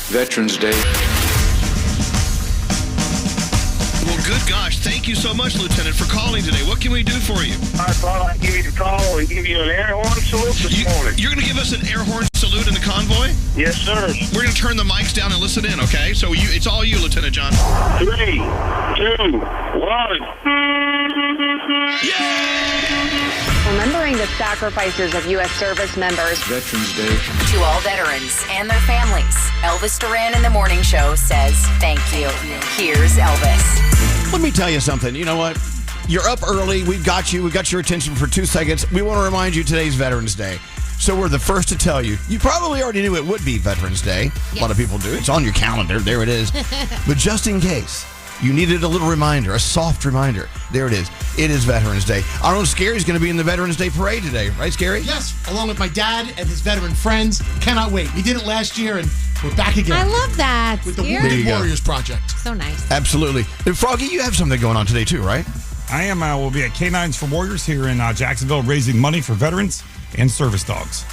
Veterans Day. Well, good gosh, thank you so much, Lieutenant, for calling today. What can we do for you? I thought I'd give you a call and give you an air horn salute this morning. You're going to give us an air horn salute in the convoy? Yes, sir. We're going to turn the mics down and listen in, okay? So it's all you, Lieutenant John. 3, 2, 1. Remembering the sacrifices of U.S. service members. Veterans Day. To all veterans and their families, Elvis Duran in the Morning Show says thank you. Here's Elvis. Let me tell you something. You know what? You're up early. We've got you. We got your attention for 2 seconds. We want to remind you today's Veterans Day. So we're the first to tell you. You probably already knew it would be Veterans Day. Yes. A lot of people do. It's on your calendar. There it is. But just in case you needed a little reminder, a soft reminder, there it is. It is Veterans Day. Our own Scary's going to be in the Veterans Day parade today. Right, Scary? Yes, along with my dad and his veteran friends. Cannot wait. We did it last year, and we're back again. I love that. With the Wounded Warriors Project. So nice. Absolutely. And Froggy, you have something going on today too, right? I am. Will be at Canines for Warriors here in Jacksonville, raising money for veterans and service dogs.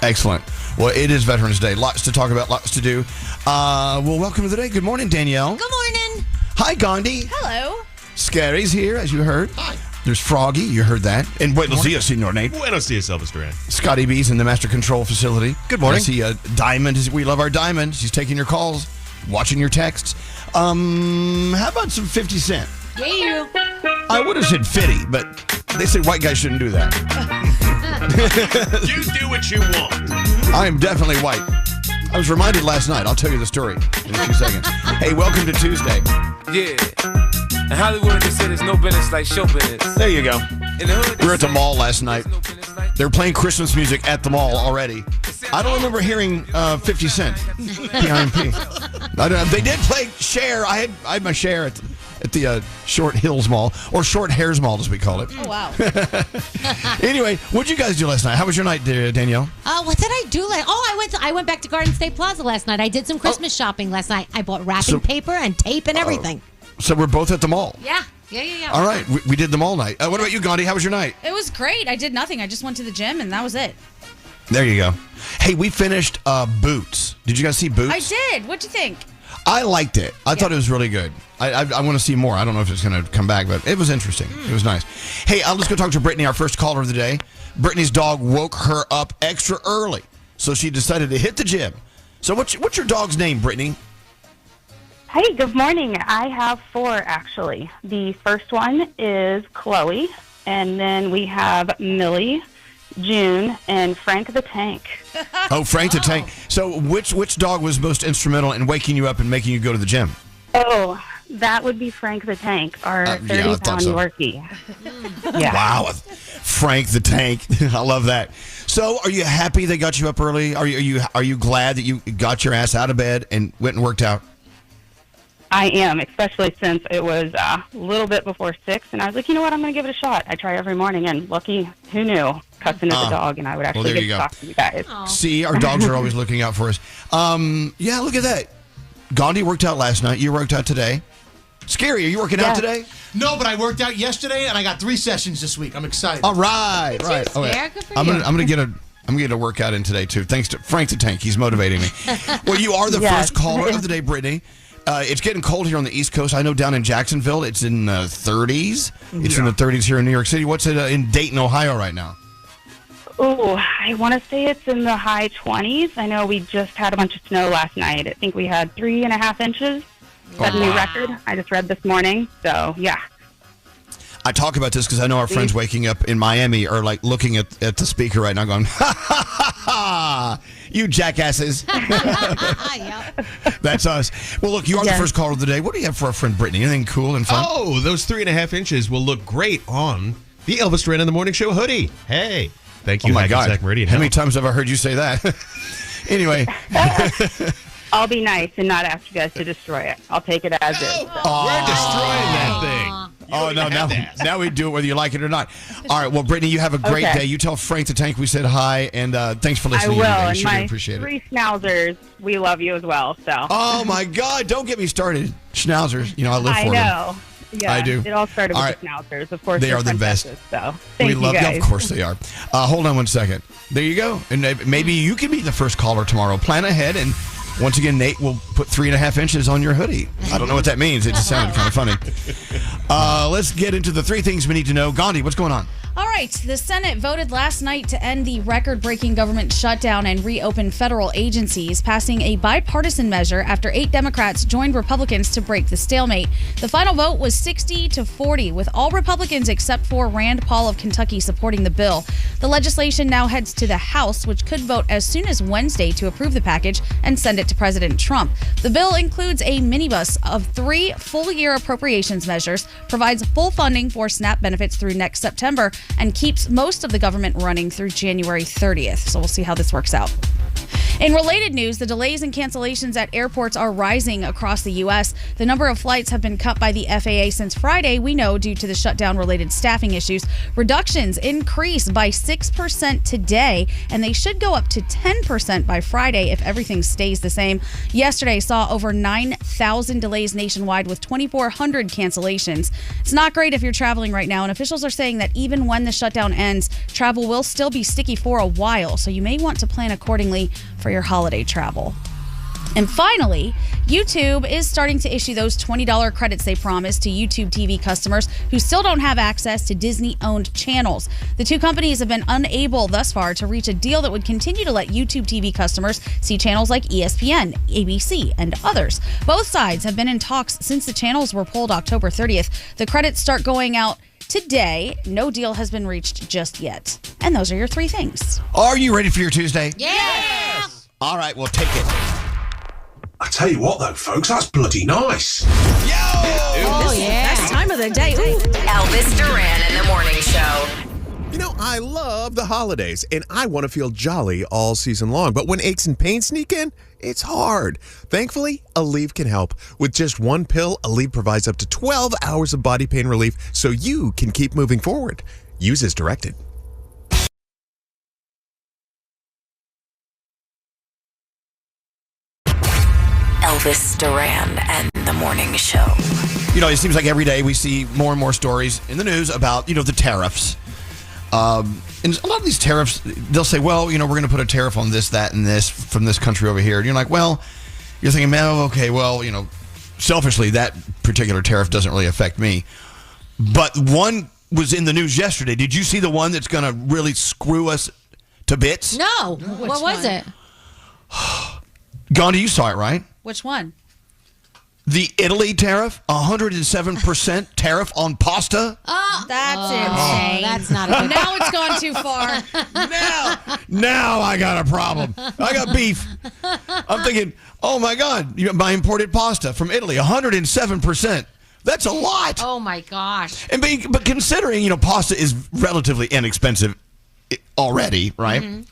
Excellent. Well, it is Veterans Day. Lots to talk about, lots to do. Well, welcome to the day. Good morning, Danielle. Good morning. Hi, Gandhi. Hello. Scary's here, as you heard. Hi. There's Froggy. You heard that. And buenos dias, Senor Nate. Buenos dias, Elvis Duran. Scotty B's in the Master Control Facility. Good morning. I see Diamond. We love our Diamond. She's taking your calls, watching your texts. How about some 50 Cent? Yeah. I would have said 50, but they said white guys shouldn't do that. You do what you want. I am definitely white. I was reminded last night. I'll tell you the story in a few seconds. Hey, welcome to Tuesday. Yeah. In Hollywood, they say there's no business like show business. There you go. In the hood, We were at the mall last night. They were playing Christmas music at the mall already. I don't remember hearing 50 Cent. P.I.M.P. They did play Cher. I had my share at the Short Hills Mall, or Short Hairs Mall, as we call it. Oh, wow. Anyway, what'd you guys do last night? How was your night, Danielle? What did I do? I went back to Garden State Plaza last night. I did some Christmas shopping last night. I bought wrapping paper and tape and everything. So we're both at the mall. Yeah. All right. We did the mall night. What about you, Gandhi? How was your night? It was great. I did nothing. I just went to the gym, and that was it. There you go. Hey, we finished Boots. Did you guys see Boots? I did. What'd you think? I liked it. I thought it was really good. I want to see more. I don't know if it's going to come back, but it was interesting. It was nice. Hey, let's go talk to Brittany, our first caller of the day. Brittany's dog woke her up extra early, so she decided to hit the gym. So what's your dog's name, Brittany? Hey, good morning. I have 4, actually. The first one is Chloe, and then we have Millie, June, and Frank the Tank. Oh, Frank the Tank. So which dog was most instrumental in waking you up and making you go to the gym? Oh, that would be Frank the Tank, our 30-pound Yorkie. Yeah. Wow. Frank the Tank. I love that. So are you happy they got you up early? Are you glad that you got your ass out of bed and went and worked out? I am, especially since it was a little bit before 6, and I was like, you know what, I'm going to give it a shot. I try every morning, and lucky, who knew, cussing at the dog, and I would actually get to talk to you guys. See, our dogs are always looking out for us. Yeah, look at that. Gandhi worked out last night. You worked out today. Scary, are you working out today? No, but I worked out yesterday, and I got 3 sessions this week. I'm excited. All right. Okay. I'm gonna get a workout in today too. Thanks to Frank the Tank, he's motivating me. Well, you are the first caller of the day, Brittany. It's getting cold here on the East Coast. I know down in Jacksonville, it's in the 30s. It's in the 30s here in New York City. What's it in Dayton, Ohio right now? Oh, I want to say it's in the high 20s. I know we just had a bunch of snow last night. I think we had 3.5 inches. Set a new record. I just read this morning. So, yeah. I talk about this because I know our friends waking up in Miami are like looking at the speaker right now going, ha, ha, ha, ha, you jackasses. That's us. Well, look, you are the first caller of the day. What do you have for our friend Brittany? Anything cool and fun? Oh, those 3.5 inches will look great on the Elvis Duran in the Morning Show hoodie. Hey, thank you. Oh, my God. Hackensack Meridian. How many times have I heard you say that? Anyway. I'll be nice and not ask you guys to destroy it. I'll take it as is. So. We're destroying that thing. Now we do it whether you like it or not. All right, well, Brittany, you have a great day. You tell Frank the Tank we said hi, and thanks for listening. I will, and my appreciate 3 schnauzers, we love you as well. So. Oh, my God, don't get me started. Schnauzers, I live for them. I know. Yeah, I do. It all started with the schnauzers. Of course, they are the best. So thank you love guys. Of course they are. Hold on one second. There you go. And maybe you can be the first caller tomorrow. Plan ahead and Once again, Nate will put 3.5 inches on your hoodie. I don't know what that means. It just sounded kind of funny. Let's get into the 3 things we need to know. Gandhi, what's going on? All right, the Senate voted last night to end the record-breaking government shutdown and reopen federal agencies, passing a bipartisan measure after 8 Democrats joined Republicans to break the stalemate. The final vote was 60-40, with all Republicans except for Rand Paul of Kentucky supporting the bill. The legislation now heads to the House, which could vote as soon as Wednesday to approve the package and send it to President Trump. The bill includes a minibus of 3 full-year appropriations measures, provides full funding for SNAP benefits through next September, and keeps most of the government running through January 30th. So we'll see how this works out. In related news, the delays and cancellations at airports are rising across the U.S. The number of flights have been cut by the FAA since Friday, we know, due to the shutdown-related staffing issues. Reductions increased by 6% today, and they should go up to 10% by Friday if everything stays the same. Yesterday saw over 9,000 delays nationwide with 2,400 cancellations. It's not great if you're traveling right now, and officials are saying that even when the shutdown ends, travel will still be sticky for a while, so you may want to plan accordingly for your holiday travel. And finally, YouTube is starting to issue those $20 credits they promised to YouTube TV customers who still don't have access to Disney-owned channels. The 2 companies have been unable thus far to reach a deal that would continue to let YouTube TV customers see channels like ESPN, ABC, and others. Both sides have been in talks since the channels were pulled October 30th. The credits start going out today. No deal has been reached just yet. And those are your 3 things. Are you ready for your Tuesday? Yes! All right, we'll take it. I tell you what, though, folks, that's bloody nice. Oh, yeah. Best time of the day. Ooh. Elvis Duran in the morning show. You know, I love the holidays, and I want to feel jolly all season long. But when aches and pains sneak in, it's hard. Thankfully, Aleve can help. With just 1 pill, Aleve provides up to 12 hours of body pain relief so you can keep moving forward. Use as directed. Elvis Duran and the morning show. You know, it seems like every day we see more and more stories in the news about, the tariffs. And a lot of these tariffs, they'll say, well, we're going to put a tariff on this, that, and this from this country over here. And you're like, well, you're thinking, man, okay, well, selfishly, that particular tariff doesn't really affect me. But one was in the news yesterday. Did you see the one that's going to really screw us to bits? No. What was it? Gandhi, you saw it, right? Which one? The Italy tariff, 107% tariff on pasta. Oh, that's insane. That's not a good Now it's gone too far. Now I got a problem. I got beef. I'm thinking, oh my God, my imported pasta from Italy, 107%. That's a lot. Oh my gosh. But considering, pasta is relatively inexpensive already, right? Mm-hmm.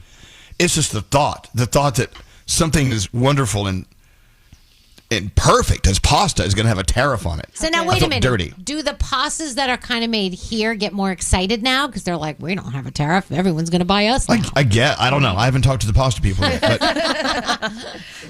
It's just the thought that something as wonderful and perfect as pasta is going to have a tariff on it. So now wait a minute. Dirty. Do the pastas that are kind of made here get more excited now because they're like, we don't have a tariff. Everyone's going to buy us now. I don't know. I haven't talked to the pasta people yet. But.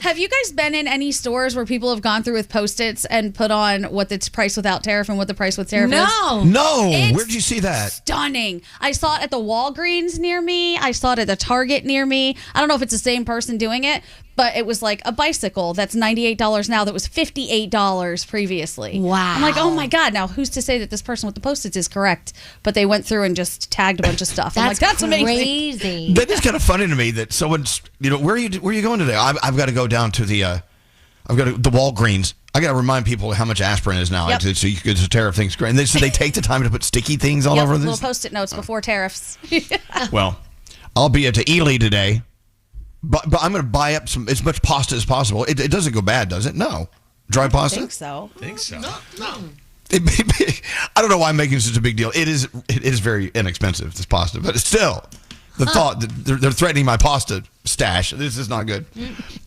Have you guys been in any stores where people have gone through with Post-its and put on what the price without tariff and what the price with tariff is? No. Where did you see that? Stunning. I saw it at the Walgreens near me. I saw it at the Target near me. I don't know if it's the same person doing it, but it was like a bicycle that's $98 now that was $58 previously. Wow. I'm like, oh my God. Now, who's to say that this person with the Post-its is correct? But they went through and just tagged a bunch of stuff. I'm like, that's crazy. Amazing. That is kind of funny to me that someone's, where are you going today? I've got to go down to the Walgreens. I got to remind people how much aspirin is now. Yep. So you could tariff things great. And so they take the time to put sticky things all over this. Little Post-it notes before tariffs. Well, I'll be at Ely today. But I'm going to buy up as much pasta as possible. It doesn't go bad, does it? No. Dry pasta? I think so. No. I don't know why I'm making such a big deal. It is very inexpensive, this pasta. But still, the thought that they're threatening my pasta stash, this is not good.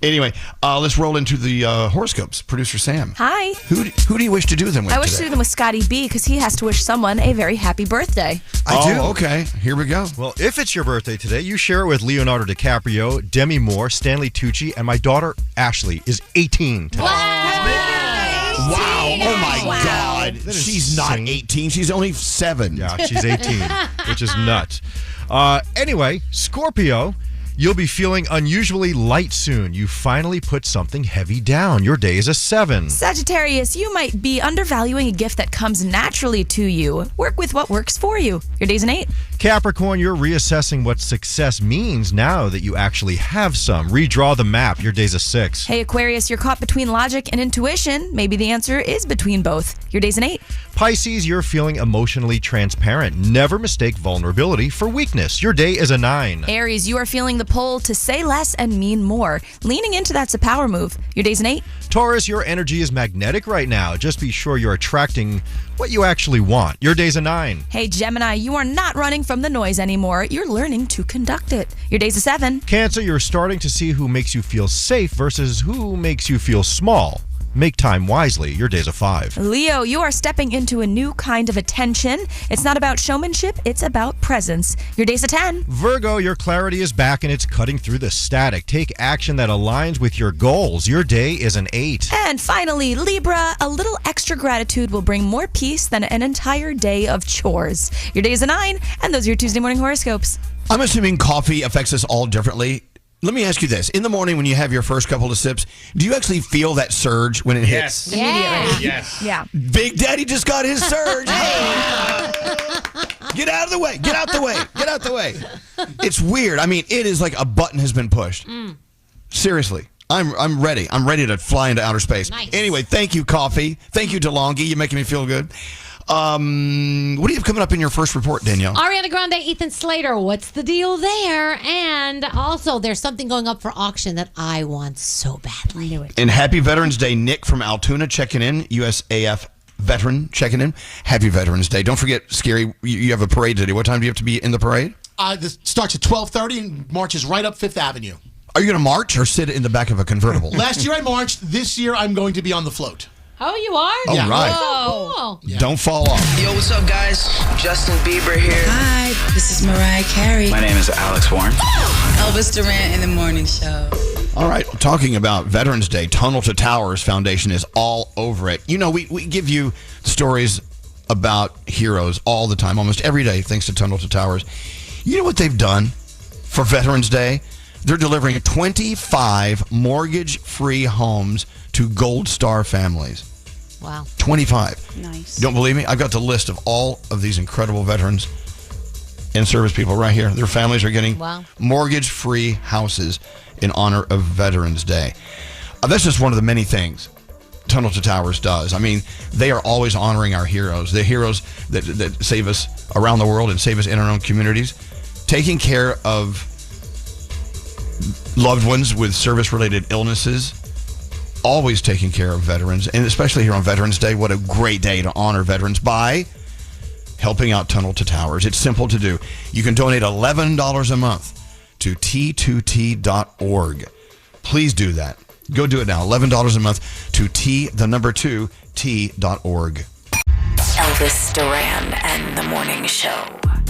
Anyway, let's roll into the horoscopes. Producer Sam. Hi. Who do you wish to do them with I wish to today? do them with Scotty B because he has to wish someone a very happy birthday. I do? Okay. Here we go. Well, if it's your birthday today, you share it with Leonardo DiCaprio, Demi Moore, Stanley Tucci, and my daughter, Ashley, is 18 today. Wow. Oh, my God. She's not 18. She's only 7. Yeah, she's 18, which is nuts. Anyway, Scorpio, You'll be feeling unusually light soon. You finally put something heavy down. Your day is a 7. Sagittarius, you might be undervaluing a gift that comes naturally to you. Work with what works for you. Your day's an 8. Capricorn, you're reassessing what success means now that you actually have some. Redraw the map. Your day's a 6. Hey, Aquarius, you're caught between logic and intuition. Maybe the answer is between both. Your day's an 8. Pisces, you're feeling emotionally transparent. Never mistake vulnerability for weakness. Your day is a 9. Aries, you are feeling the pull to say less and mean more. Leaning into that's a power move. Your day's an 8. Taurus, your energy is magnetic right now. Just be sure you're attracting what you actually want. Your day's a 9. Hey, Gemini, you are not running from the noise anymore. You're learning to conduct it. Your day's a 7. Cancer, you're starting to see who makes you feel safe versus who makes you feel small. Make time wisely. Your day's a 5. Leo, you are stepping into a new kind of attention. It's not about showmanship, it's about presence. Your day's a 10. Virgo, your clarity is back and it's cutting through the static. Take action that aligns with your goals. Your day is an 8. And finally, Libra, a little extra gratitude will bring more peace than an entire day of chores. Your day is a 9, and those are your Tuesday morning horoscopes. I'm assuming coffee affects us all differently. Let me ask you this. In the morning when you have your first couple of sips, do you actually feel that surge when it hits? Immediately. Yes. Yeah. Big Daddy just got his surge. Get out of the way. Get out the way. Get out the way. It's weird. I mean, it is like a button has been pushed. Seriously. I'm ready. I'm ready to fly into outer space. Nice. Anyway, thank you, Coffee. Thank you, DeLonghi. You're making me feel good. What do you have coming up in your first report, Danielle? Ariana Grande, Ethan Slater, what's the deal there? And also, there's something going up for auction that I want so badly. Knew it. And happy Veterans Day. Nick from Altoona checking in. USAF veteran checking in. Happy Veterans Day. Don't forget, Scary, you have a parade today. What time do you have to be in the parade? This starts at 12:30 and marches right up Fifth Avenue. Are you going to march or sit in the back of a convertible? Last year I marched. This year I'm going to be on the float. Oh, you are? All right. Oh, cool. Yeah. Don't fall off. Yo, what's up, guys? Justin Bieber here. Hi, this is Mariah Carey. My name is Alex Warren. Elvis Duran in the morning show. All right, talking about Veterans Day, Tunnel to Towers Foundation is all over it. You know, we give you stories about heroes all the time, almost every day, thanks to Tunnel to Towers. You know what they've done for Veterans Day? They're delivering 25 mortgage-free homes to Gold Star families. Wow. 25. Nice. Don't believe me? I've got the list of all of these incredible veterans and service people right here. Their families are getting mortgage-free houses in honor of Veterans Day. That's just one of the many things Tunnel to Towers does. I mean, they are always honoring our heroes, the heroes that save us around the world and save us in our own communities, taking care of loved ones with service-related illnesses, always taking care of veterans, and especially here on Veterans Day. What a great day to honor veterans by helping out Tunnel to Towers. It's simple to do. You can donate $11 a month to T2T.org. Please do that. Go do it now. $11 a month to T2T.org. Elvis Duran and the Morning Show.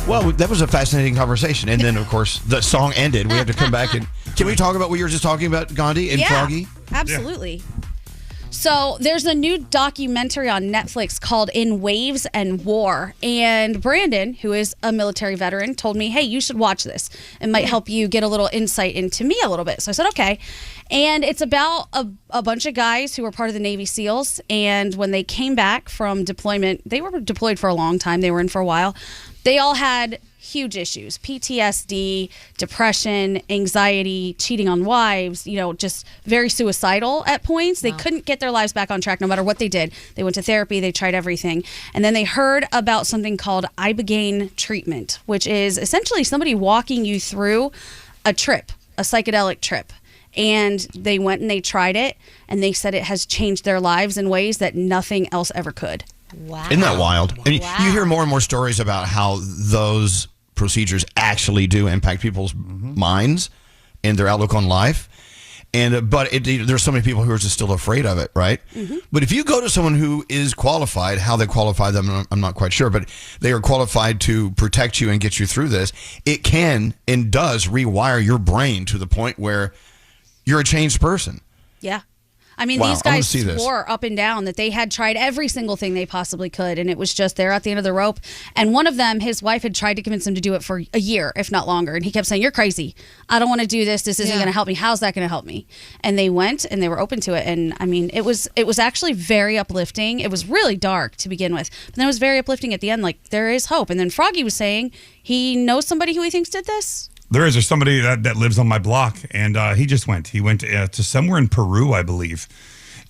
Well, that was a fascinating conversation. And then, of course, the song ended. We had to come back and... Can we talk about what you were just talking about, Gandhi and Froggy? Absolutely. So there's a new documentary on Netflix called In Waves and War. And Brandon, who is a military veteran, told me, hey, you should watch this. It might help you get a little insight into me a little bit. So I said, okay. And it's about a bunch of guys who were part of the Navy SEALs. And when they came back from deployment, they were deployed for a long time. They were in for a while. They all had huge issues: PTSD, depression, anxiety, cheating on wives, just very suicidal at points. They couldn't get their lives back on track no matter what they did. They went to therapy, they tried everything. And then they heard about something called Ibogaine treatment, which is essentially somebody walking you through a trip, a psychedelic trip. And they went and they tried it, and they said it has changed their lives in ways that nothing else ever could. Wow. Isn't that wild? And you hear more and more stories about how those procedures actually do impact people's minds and their outlook on life. And there's so many people who are just still afraid of it, right? Mm-hmm. But if you go to someone who is qualified, how they qualify them, I'm not quite sure, but they are qualified to protect you and get you through this, it can and does rewire your brain to the point where you're a changed person. Yeah. I mean, Wow, these I wanna guys see this. swore up and down that they had tried every single thing they possibly could, and it was just there at the end of the rope. And one of them, his wife had tried to convince him to do it for a year, if not longer. And he kept saying, "You're crazy. I don't want to do this. This isn't going to help me. How's that going to help me?" And they went, and they were open to it. And I mean, it was actually very uplifting. It was really dark to begin with, but then it was very uplifting at the end. Like, there is hope. And then Froggy was saying he knows somebody who he thinks did this. There's somebody that lives on my block, and he just went. He went to somewhere in Peru, I believe,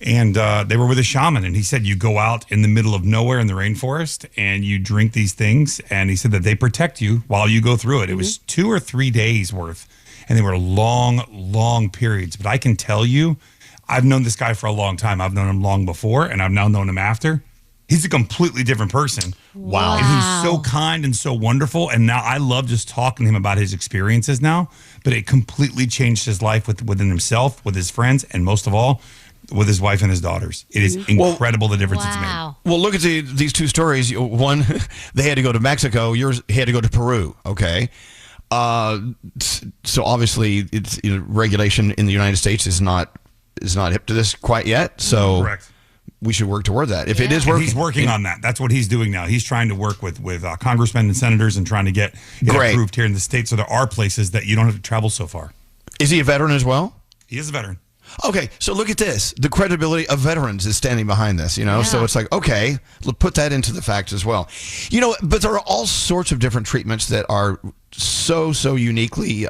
and they were with a shaman. And he said you go out in the middle of nowhere in the rainforest and you drink these things, and he said that they protect you while you go through it. It was 2 or 3 days worth, and they were long periods. But I can tell you, I've known this guy for a long time. I've known him long before, and I've now known him after. He's a completely different person. Wow. And he's so kind and so wonderful. And now I love just talking to him about his experiences now. But it completely changed his life within himself, with his friends, and most of all, with his wife and his daughters. It is incredible the difference it's made. Well, look at these two stories. One, they had to go to Mexico. Yours, he had to go to Peru. Okay. So obviously, it's regulation in the United States is not hip to this quite yet. So correct. We should work toward that. If it is working, he's working on that. That's what he's doing now. He's trying to work with congressmen and senators and trying to get it approved here in the state. So there are places that you don't have to travel so far. Is he a veteran as well? He is a veteran. Okay, so look at this. The credibility of veterans is standing behind this, So it's like, okay, put that into the facts as well. But there are all sorts of different treatments that are so uniquely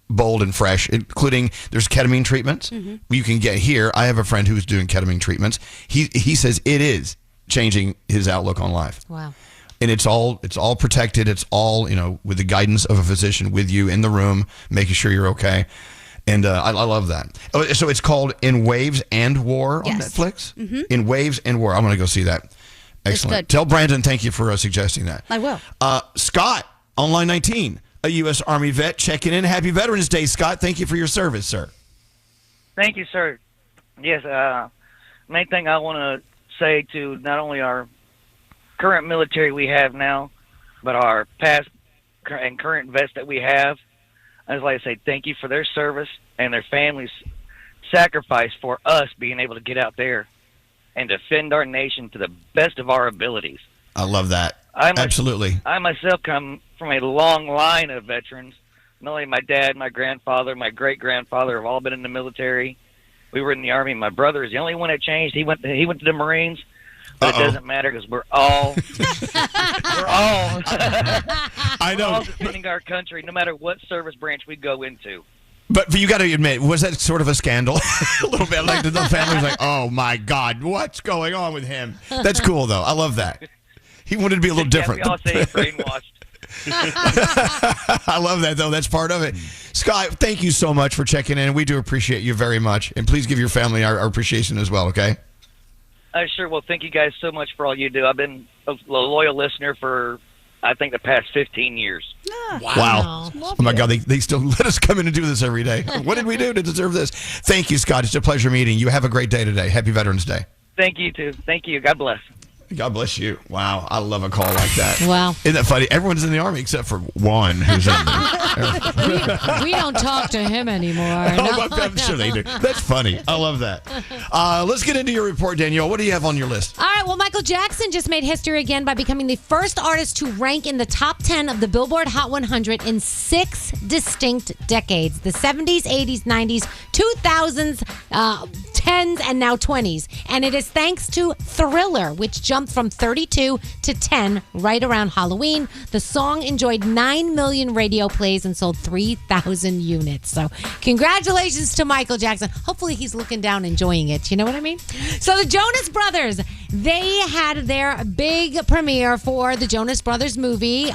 bold and fresh, including there's ketamine treatments you can get here. I have a friend who's doing ketamine treatments. He says it is changing his outlook on life. Wow. And it's all protected. It's all, with the guidance of a physician with you in the room, making sure you're okay. And I love that. So it's called In Waves and War on Netflix? Mm-hmm. In Waves and War. I'm going to go see that. Excellent. Tell Brandon thank you for suggesting that. I will. Scott, on line 19. A U.S. Army vet checking in. Happy Veterans Day, Scott. Thank you for your service, sir. Thank you, sir. Yes, main thing I want to say to not only our current military we have now, but our past and current vets that we have, I just like to say thank you for their service and their families' sacrifice for us being able to get out there and defend our nation to the best of our abilities. I love that. Absolutely. I myself come from a long line of veterans. Not only my dad, my grandfather, my great-grandfather have all been in the military. We were in the Army. My brother is the only one that changed. He went to the Marines. But it doesn't matter because we're all I know. We're all defending our country no matter what service branch we go into. But you got to admit, was that sort of a scandal? A little bit. Like the family's like, oh my God, what's going on with him? That's cool though. I love that. He wanted to be a little different. We all say brainwashed. I love that, though. That's part of it. Scott, thank you so much for checking in. We do appreciate you very much. And please give your family our appreciation as well, okay? I sure will. Thank you guys so much for all you do. I've been a loyal listener for, I think, the past 15 years. Wow. Oh, my God. They still let us come in and do this every day. What did we do to deserve this? Thank you, Scott. It's a pleasure meeting you. Have a great day today. Happy Veterans Day. Thank you, too. Thank you. God bless. God bless you. Wow. I love a call like that. Wow. Isn't that funny? Everyone's in the Army except for one who's in we don't talk to him anymore. I'm sure they do. That's funny. I love that. Let's get into your report, Danielle. What do you have on your list? All right. Well, Michael Jackson just made history again by becoming the first artist to rank in the top 10 of the Billboard Hot 100 in 6 distinct decades. The 70s, 80s, 90s, 2000s, 10s, and now 20s. And it is thanks to Thriller, which jumped from 32 to 10 right around Halloween. The song enjoyed 9 million radio plays and sold 3,000 units. So congratulations to Michael Jackson. Hopefully he's looking down enjoying it. You know what I mean? So the Jonas Brothers, they had their big premiere for the Jonas Brothers movie,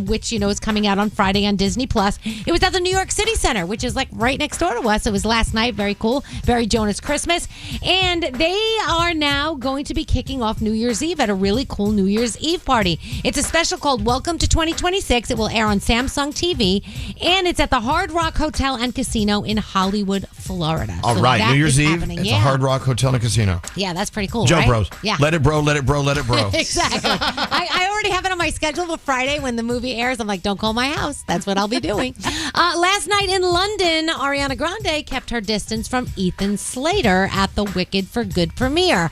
which, is coming out on Friday on Disney+. It was at the New York City Center, which is like right next door to us. It was last night. Very cool. Very Jonas Christmas. And they are now going to be kicking off New Year's Eve at a really cool New Year's Eve party. It's a special called Welcome to 2026. It will air on Samsung TV, and it's at the Hard Rock Hotel and Casino in Hollywood, Florida. All right, New Year's Eve. It's a Hard Rock Hotel and Casino. Yeah, that's pretty cool. Joe right? Bros. Yeah. Let it bro, let it bro, let it bro. Exactly. I already have it on my schedule for Friday when the movie airs. I'm like, don't call my house. That's what I'll be doing. Last night in London, Ariana Grande kept her distance from Ethan Slater at the Wicked for Good premiere.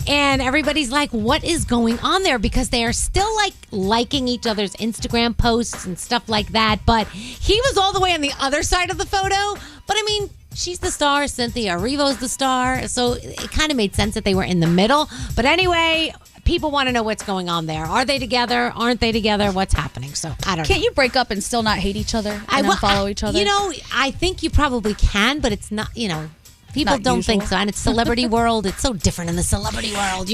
And everybody's like, what is going on there? Because they are still like liking each other's Instagram posts and stuff like that. But he was all the way on the other side of the photo. But I mean, she's the star. Cynthia Erivo's the star. So it kind of made sense that they were in the middle. But anyway, people want to know what's going on there. Are they together? Aren't they together? What's happening? So I don't know. Can't you break up and still not hate each other and follow each other? You know, I think you probably can, but it's not, people Not don't usual. think so. And it's celebrity world. It's so different in the celebrity world,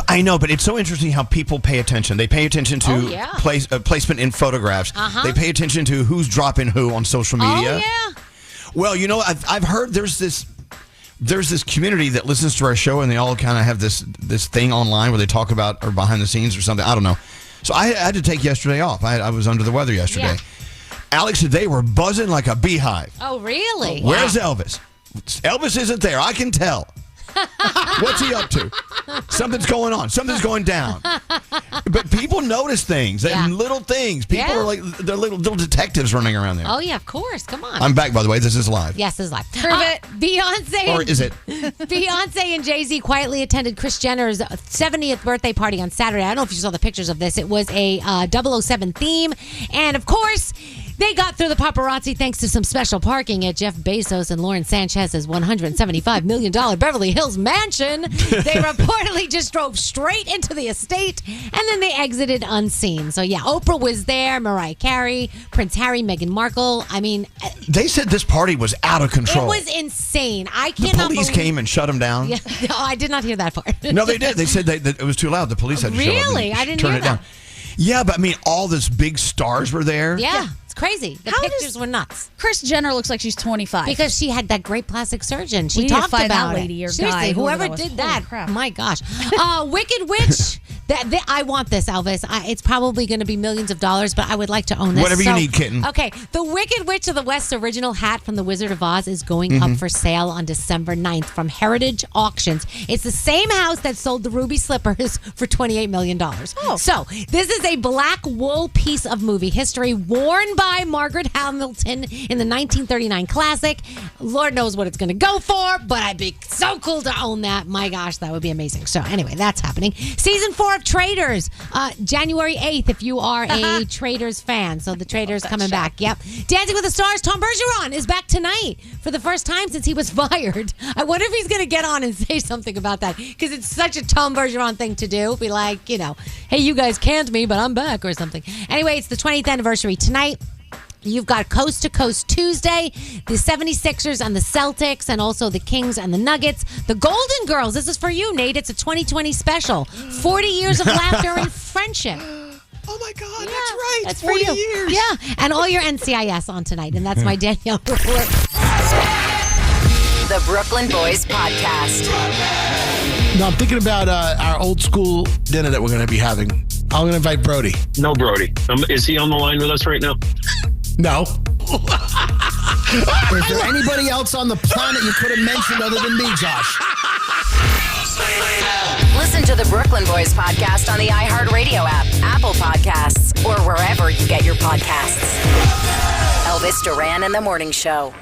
I know, but it's so interesting how people pay attention. They pay attention to Oh, yeah. placement in photographs. Uh-huh. They pay attention to who's dropping who on social media. Oh, yeah. Well, I've heard there's this community that listens to our show, and they all kind of have this thing online where they talk about or behind the scenes or something. I don't know. So I had to take yesterday off. I was under the weather yesterday. Yeah. Alex said they were buzzing like a beehive. Oh, really? Where's Elvis? Elvis isn't there. I can tell. What's he up to? Something's going on. Something's going down. But people notice things and little things. People are like they're little detectives running around there. Oh, yeah, of course. Come on. I'm back, by the way. This is live. Yes, it's live. Prove it. Beyonce. Or is it? Beyonce and Jay-Z quietly attended Kris Jenner's 70th birthday party on Saturday. I don't know if you saw the pictures of this. It was a 007 theme. And, of course, they got through the paparazzi thanks to some special parking at Jeff Bezos and Lauren Sanchez's $175 million Beverly Hills mansion. They reportedly just drove straight into the estate, and then they exited unseen. So, yeah, Oprah was there, Mariah Carey, Prince Harry, Meghan Markle. I mean, They said this party was out of control. it was insane. I The cannot police believe- came and shut them down. Yeah. Oh, I did not hear that part. No, they did. They said that it was too loud. The police had to show up Really? and I didn't turn hear it down. that. Yeah, but I mean, all these big stars were there. Yeah, it's crazy. The pictures were nuts. Kris Jenner looks like she's 25. Because she had that great plastic surgeon. She We need to talked find about that it. lady or Seriously, guy, whoever whoever that was. did Holy that. crap. My gosh. Wicked Witch. I want this, Elvis. It's probably going to be millions of dollars, but I would like to own this. Whatever you need, kitten. Okay. The Wicked Witch of the West's original hat from The Wizard of Oz is going up for sale on December 9th from Heritage Auctions. It's the same house that sold the ruby slippers for $28 million. Oh. So, this is a black wool piece of movie history worn by Margaret Hamilton in the 1939 classic. Lord knows what it's going to go for, but I'd be so cool to own that. My gosh, that would be amazing. So, anyway, that's happening. Season 4 of Traitors, January 8th, if you are a Traitors fan. So the Traitors coming back. Yep. Dancing with the Stars, Tom Bergeron is back tonight for the first time since he was fired. I wonder if he's going to get on and say something about that, because it's such a Tom Bergeron thing to do. Be like, hey, you guys canned me, but I'm back or something. Anyway, it's the 20th anniversary tonight. You've got Coast to Coast Tuesday, the 76ers and the Celtics, and also the Kings and the Nuggets. The Golden Girls, this is for you, Nate. It's a 2020 special. 40 years of laughter and friendship. Oh, my God. That's right. That's 40 for you. years. Yeah, and all your NCIS on tonight. And that's my Danielle report. The Brooklyn Boys Podcast. No, I'm thinking about our old school dinner that we're going to be having. I'm going to invite Brody. No, Brody. Is he on the line with us right now? No. Is there anybody else on the planet you could have mentioned other than me, Josh? Listen to the Brooklyn Boys Podcast on the iHeartRadio app, Apple Podcasts, or wherever you get your podcasts. Elvis Duran in the Morning Show.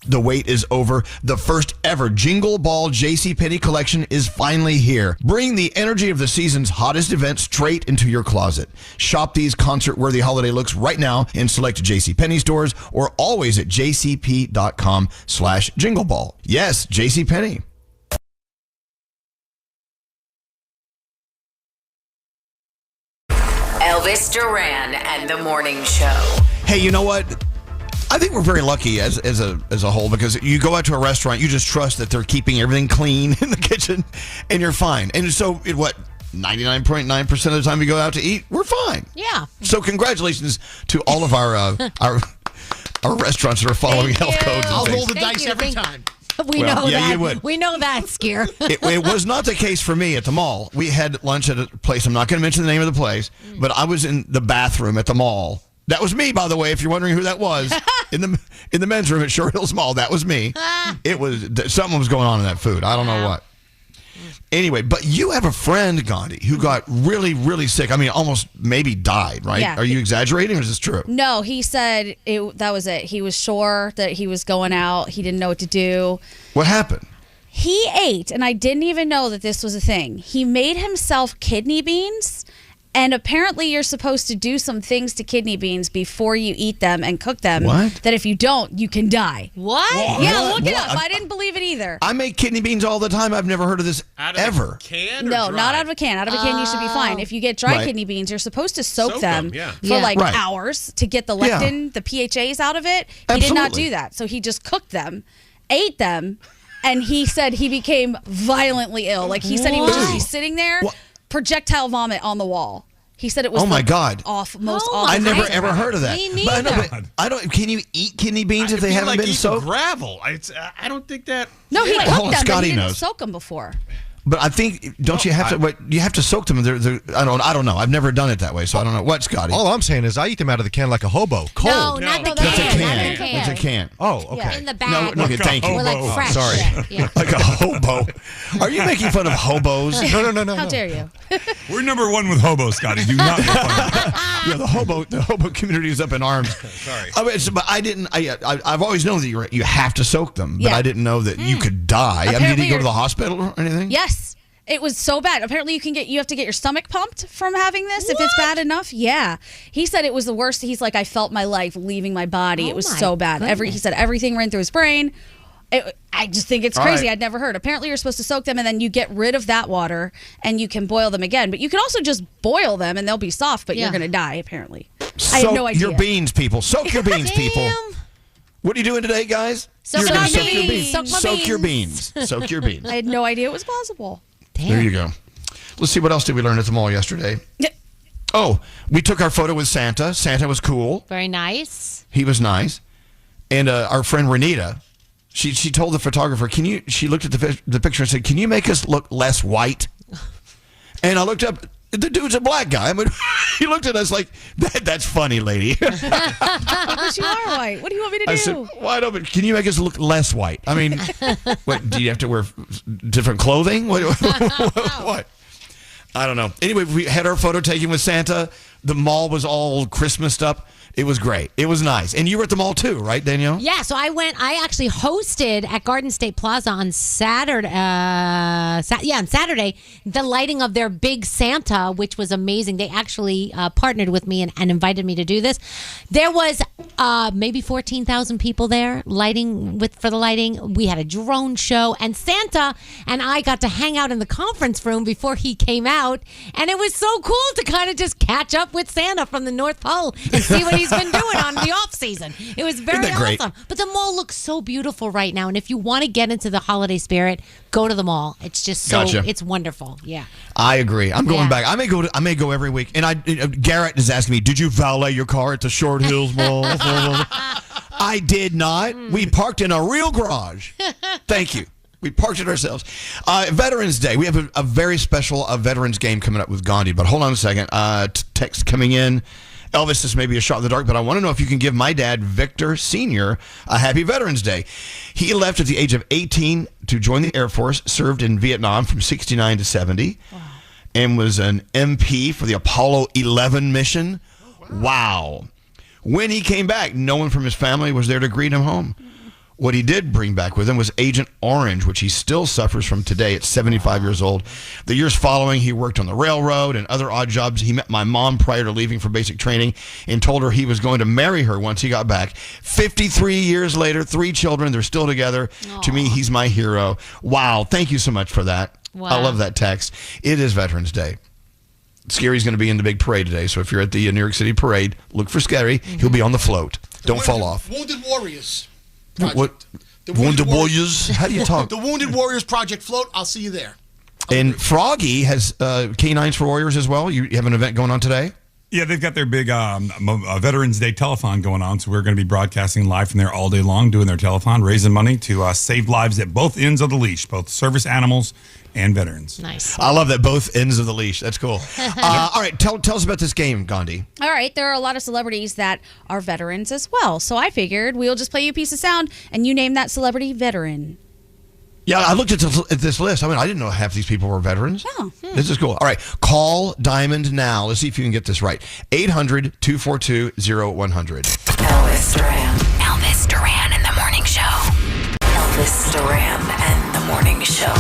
The wait is over. The first ever Jingle Ball JCPenney collection is finally here. Bring the energy of the season's hottest event straight into your closet. Shop these concert-worthy holiday looks right now in select JCPenney stores or always at jcp.com/jingleball. Yes, JCPenney. Elvis Duran and the Morning Show. Hey, you know what? I think we're very lucky as a whole, because you go out to a restaurant, you just trust that they're keeping everything clean in the kitchen, and you're fine. And so, 99.9% of the time we go out to eat, we're fine. Yeah. So congratulations to all of our restaurants that are following health codes. And I'll things. roll the dice every time. We know yeah, that. you would. We know that, Skier. It was not the case for me at the mall. We had lunch at a place. I'm not going to mention the name of the place, but I was in the bathroom at the mall. That was me, by the way, if you're wondering who that was. in the men's room at Short Hills Mall, that was me. It was something was going on in that food. I don't know what. Anyway, but you have a friend, Gandhi, who got really, really sick. I mean, almost maybe died, right? Yeah. Are you exaggerating or is this true? No, he said that was it. He was sure that he was going out. He didn't know what to do. What happened? He ate, and I didn't even know that this was a thing. He made himself kidney beans. And apparently you're supposed to do some things to kidney beans before you eat them and cook them. What? That if you don't, you can die. What? Yeah, What? look it What? up. I didn't believe it either. I make kidney beans all the time. I've never heard of this ever. Can or No, dry? not out of a can. Out of a can, you should be fine. If you get dry Right. kidney beans, you're supposed to soak them yeah. for Right. hours to get the Yeah. lectin, the PHAs out of it. He did not Absolutely. do that. So he just cooked them, ate them, and he said he became violently ill. Like he said he would just be sitting there, projectile vomit on the wall. He said it was Oh my God. most awful. I never thing ever ever. heard of that. Me But neither. I don't. Can you eat kidney beans if they haven't been soaked? Gravel. I don't think that. No, he Hold cooked on, them, but Scotty he didn't knows. soak them before. But I think don't you have to? What you have to soak them? I don't know. I've never done it that way, so I don't know. What, Scotty? All I'm saying is I eat them out of the can like a hobo, cold. No, not the That's a can. Not can. in a can. That's a can. Oh, okay. Yeah, in the bag. No, okay, thank you. Or like Oh, fresh. sorry. Yeah. Like a hobo. Are you making fun of hobos? No. How dare you? We're number one with hobos, Scotty. Do not make fun of them. Yeah, the hobo community is up in arms. Sorry. But I didn't. I've always known that you have to soak them, but Yeah. I didn't know that you could die. I mean, Apparently did you go to you're- the hospital or anything? Yes. It was so bad. Apparently you have to get your stomach pumped from having this if it's bad enough. Yeah. He said it was the worst. He's like, I felt my life leaving my body. It was my so bad. He said everything ran through his brain. I just think it's All crazy. right. I'd never heard. Apparently you're supposed to soak them and then you get rid of that water and you can boil them again. But you can also just boil them and they'll be soft, but Yeah. you're going to die apparently. I Soak have no idea. your beans, people. Soak your beans, people. What are you doing today, guys? Soak You're my gonna soak your beans. beans. Soak my Soak your beans. beans. Soak your beans. I had no idea it was possible. There you go. Let's see, what else did we learn at the mall yesterday? Yeah. Oh, we took our photo with Santa. Santa was cool. Very nice. He was nice. And our friend Renita, she told the photographer, she looked at the picture and said, can you make us look less white? And I looked up, the dude's a black guy. I mean, he looked at us like, that's funny, lady. But you are white. What do you want me to do? I said, wide open. Can you make us look less white? I mean, what, do you have to wear different clothing? What? I don't know. Anyway, we had our photo taken with Santa. The mall was all Christmased up. It was great. It was nice. And you were at the mall too, right, Danielle? Yeah, so I actually hosted at Garden State Plaza on Saturday. On Saturday, the lighting of their big Santa, which was amazing. They actually partnered with me and invited me to do this. There was maybe 14,000 people there for the lighting. We had a drone show, and Santa and I got to hang out in the conference room before he came out, and it was so cool to kind of just catch up with Santa from the North Pole and see what he's been doing on the off season. It was very Isn't that great? awesome. But the mall looks so beautiful right now, and if you want to get into the holiday spirit, go to the mall. It's just so Gotcha. it's wonderful. Yeah. I agree. I'm going Yeah. back. I may go every week. And Garrett is asking me, did you valet your car at the Short Hills Mall? I did not. We parked in a real garage. Thank you. We parked it ourselves. Veterans Day. We have a very special Veterans game coming up with Gandhi. But hold on a second. Text coming in. Elvis, this may be a shot in the dark, but I want to know if you can give my dad, Victor Sr., a happy Veterans Day. He left at the age of 18 to join the Air Force, served in Vietnam from 69 to 70, and was an MP for the Apollo 11 mission. Wow. When he came back, no one from his family was there to greet him home. What he did bring back with him was Agent Orange, which he still suffers from today at 75 years old. The years following, he worked on the railroad and other odd jobs. He met my mom prior to leaving for basic training and told her he was going to marry her once he got back. 53 years later, 3 children, they're still together. Aww. To me, he's my hero. Wow, thank you so much for that. Wow. I love that text. It is Veterans Day. Scary's going to be in the big parade today, so if you're at the New York City parade, look for Scary. He'll be on the float. Don't fall off. Wounded Warriors. What? The Wounded Warriors? How do you talk? The Wounded Warriors Project Float. I'll see you there. And Froggy has Canines for Warriors as well. You have an event going on today? Yeah, they've got their big Veterans Day telethon going on, so we're going to be broadcasting live from there all day long, doing their telethon, raising money to save lives at both ends of the leash, both service animals and veterans. Nice. I love that, both ends of the leash. That's cool. All right, tell us about this game, Gandhi. All right, there are a lot of celebrities that are veterans as well. So I figured we'll just play you a piece of sound and you name that celebrity veteran. Yeah, I looked at this list. I mean, I didn't know half these people were veterans. Oh. This is cool. All right, call Diamond now. Let's see if you can get this right. 800-242-0100. Elvis Duran. Elvis Duran in the morning show. Elvis Duran and the morning show.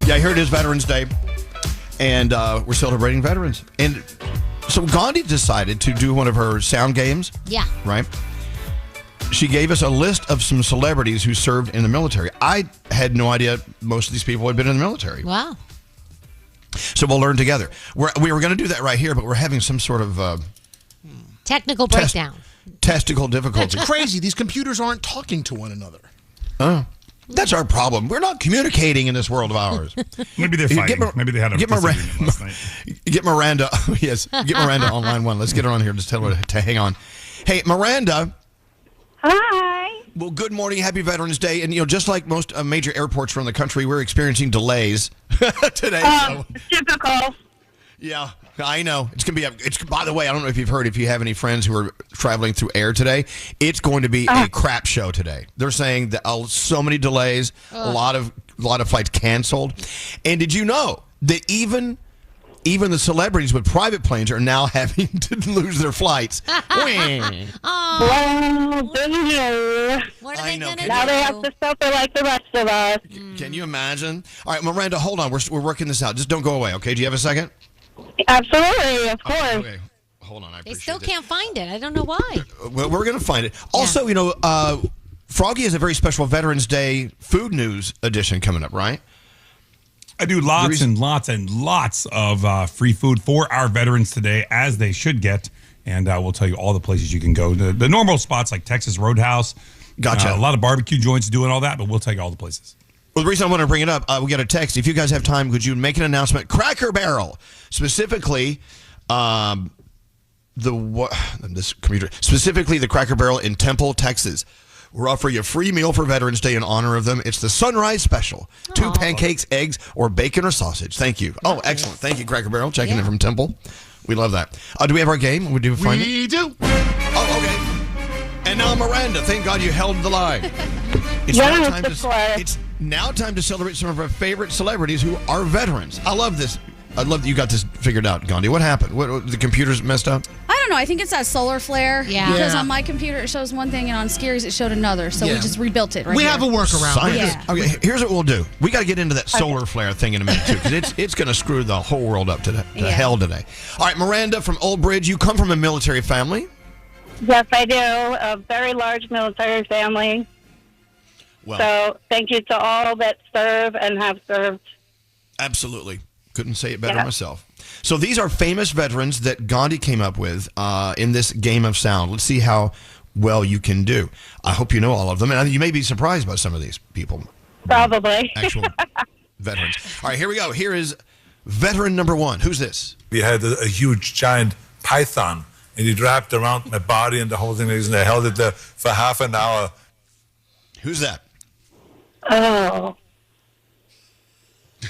Yeah, here it is, Veterans Day. And we're celebrating veterans. And so Gandhi decided to do one of her sound games. Yeah. Right? She gave us a list of some celebrities who served in the military. I had no idea most of these people had been in the military. Wow. So we'll learn together. We were going to do that right here, but we're having some sort of technical breakdown. Testicle difficulty. It's crazy. These computers aren't talking to one another. Oh. That's our problem. We're not communicating in this world of ours. Maybe they're fighting. Maybe they had a disagreement last night. Get Miranda. Yes, get Miranda on line one. Let's get her on here. Just tell her to hang on. Hey, Miranda. Hi. Well, good morning. Happy Veterans Day. And, just like most major airports around the country, we're experiencing delays today. Typical. Yeah, I know. It's going to be by the way, I don't know if you've heard, if you have any friends who are traveling through air today, it's going to be a crap show today. They're saying that so many delays, a lot of flights canceled. And did you know that even the celebrities with private planes are now having to lose their flights? Well, didn't you? What are they going to do? Now they have to suffer like the rest of us. Can you imagine? All right, Miranda, hold on. We're working this out. Just don't go away, okay? Do you have a second? Absolutely, of course. Okay. Hold on. They still can't find it. I don't know why. Well, we're going to find it. Also, Froggy has a very special Veterans Day food news edition coming up, right? I do lots and lots of free food for our veterans today, as they should get. And we'll tell you all the places you can go. The normal spots like Texas Roadhouse. Gotcha. A lot of barbecue joints doing all that, but we'll tell you all the places. Well, the reason I want to bring it up, we got a text. If you guys have time, could you make an announcement? Cracker Barrel, specifically, specifically the Cracker Barrel in Temple, Texas. We're offering a free meal for Veterans Day in honor of them. It's the Sunrise Special. 2 pancakes, eggs, or bacon or sausage. Thank you. Oh, excellent. Thank you, Cracker Barrel. Checking in from Temple. We love that. Do we have our game? We do. We do. Oh, okay. And now Miranda. Thank God you held the line. It's now time to celebrate some of our favorite celebrities who are veterans. I love this. I love that you got this figured out, Gandhi. What happened? What the computer's messed up? I don't know. I think it's that solar flare. Yeah. Because on my computer it shows one thing and on Scary's it showed another. So we just rebuilt it. We have a workaround. Yeah. Okay, here's what we'll do. We got to get into that solar flare thing in a minute too, because it's going to screw the whole world up to hell today. All right, Miranda from Old Bridge. You come from a military family. Yes, I do. A very large military family. Well, so thank you to all that serve and have served. Absolutely. Couldn't say it better myself. So these are famous veterans that Gandhi came up with in this game of sound. Let's see how well you can do. I hope you know all of them. And you may be surprised by some of these people. Probably. Actual veterans. All right, here we go. Here is veteran number 1. Who's this? We had a huge giant python, and it wrapped around my body and the whole thing. And I held it there for half an hour. Who's that? Oh.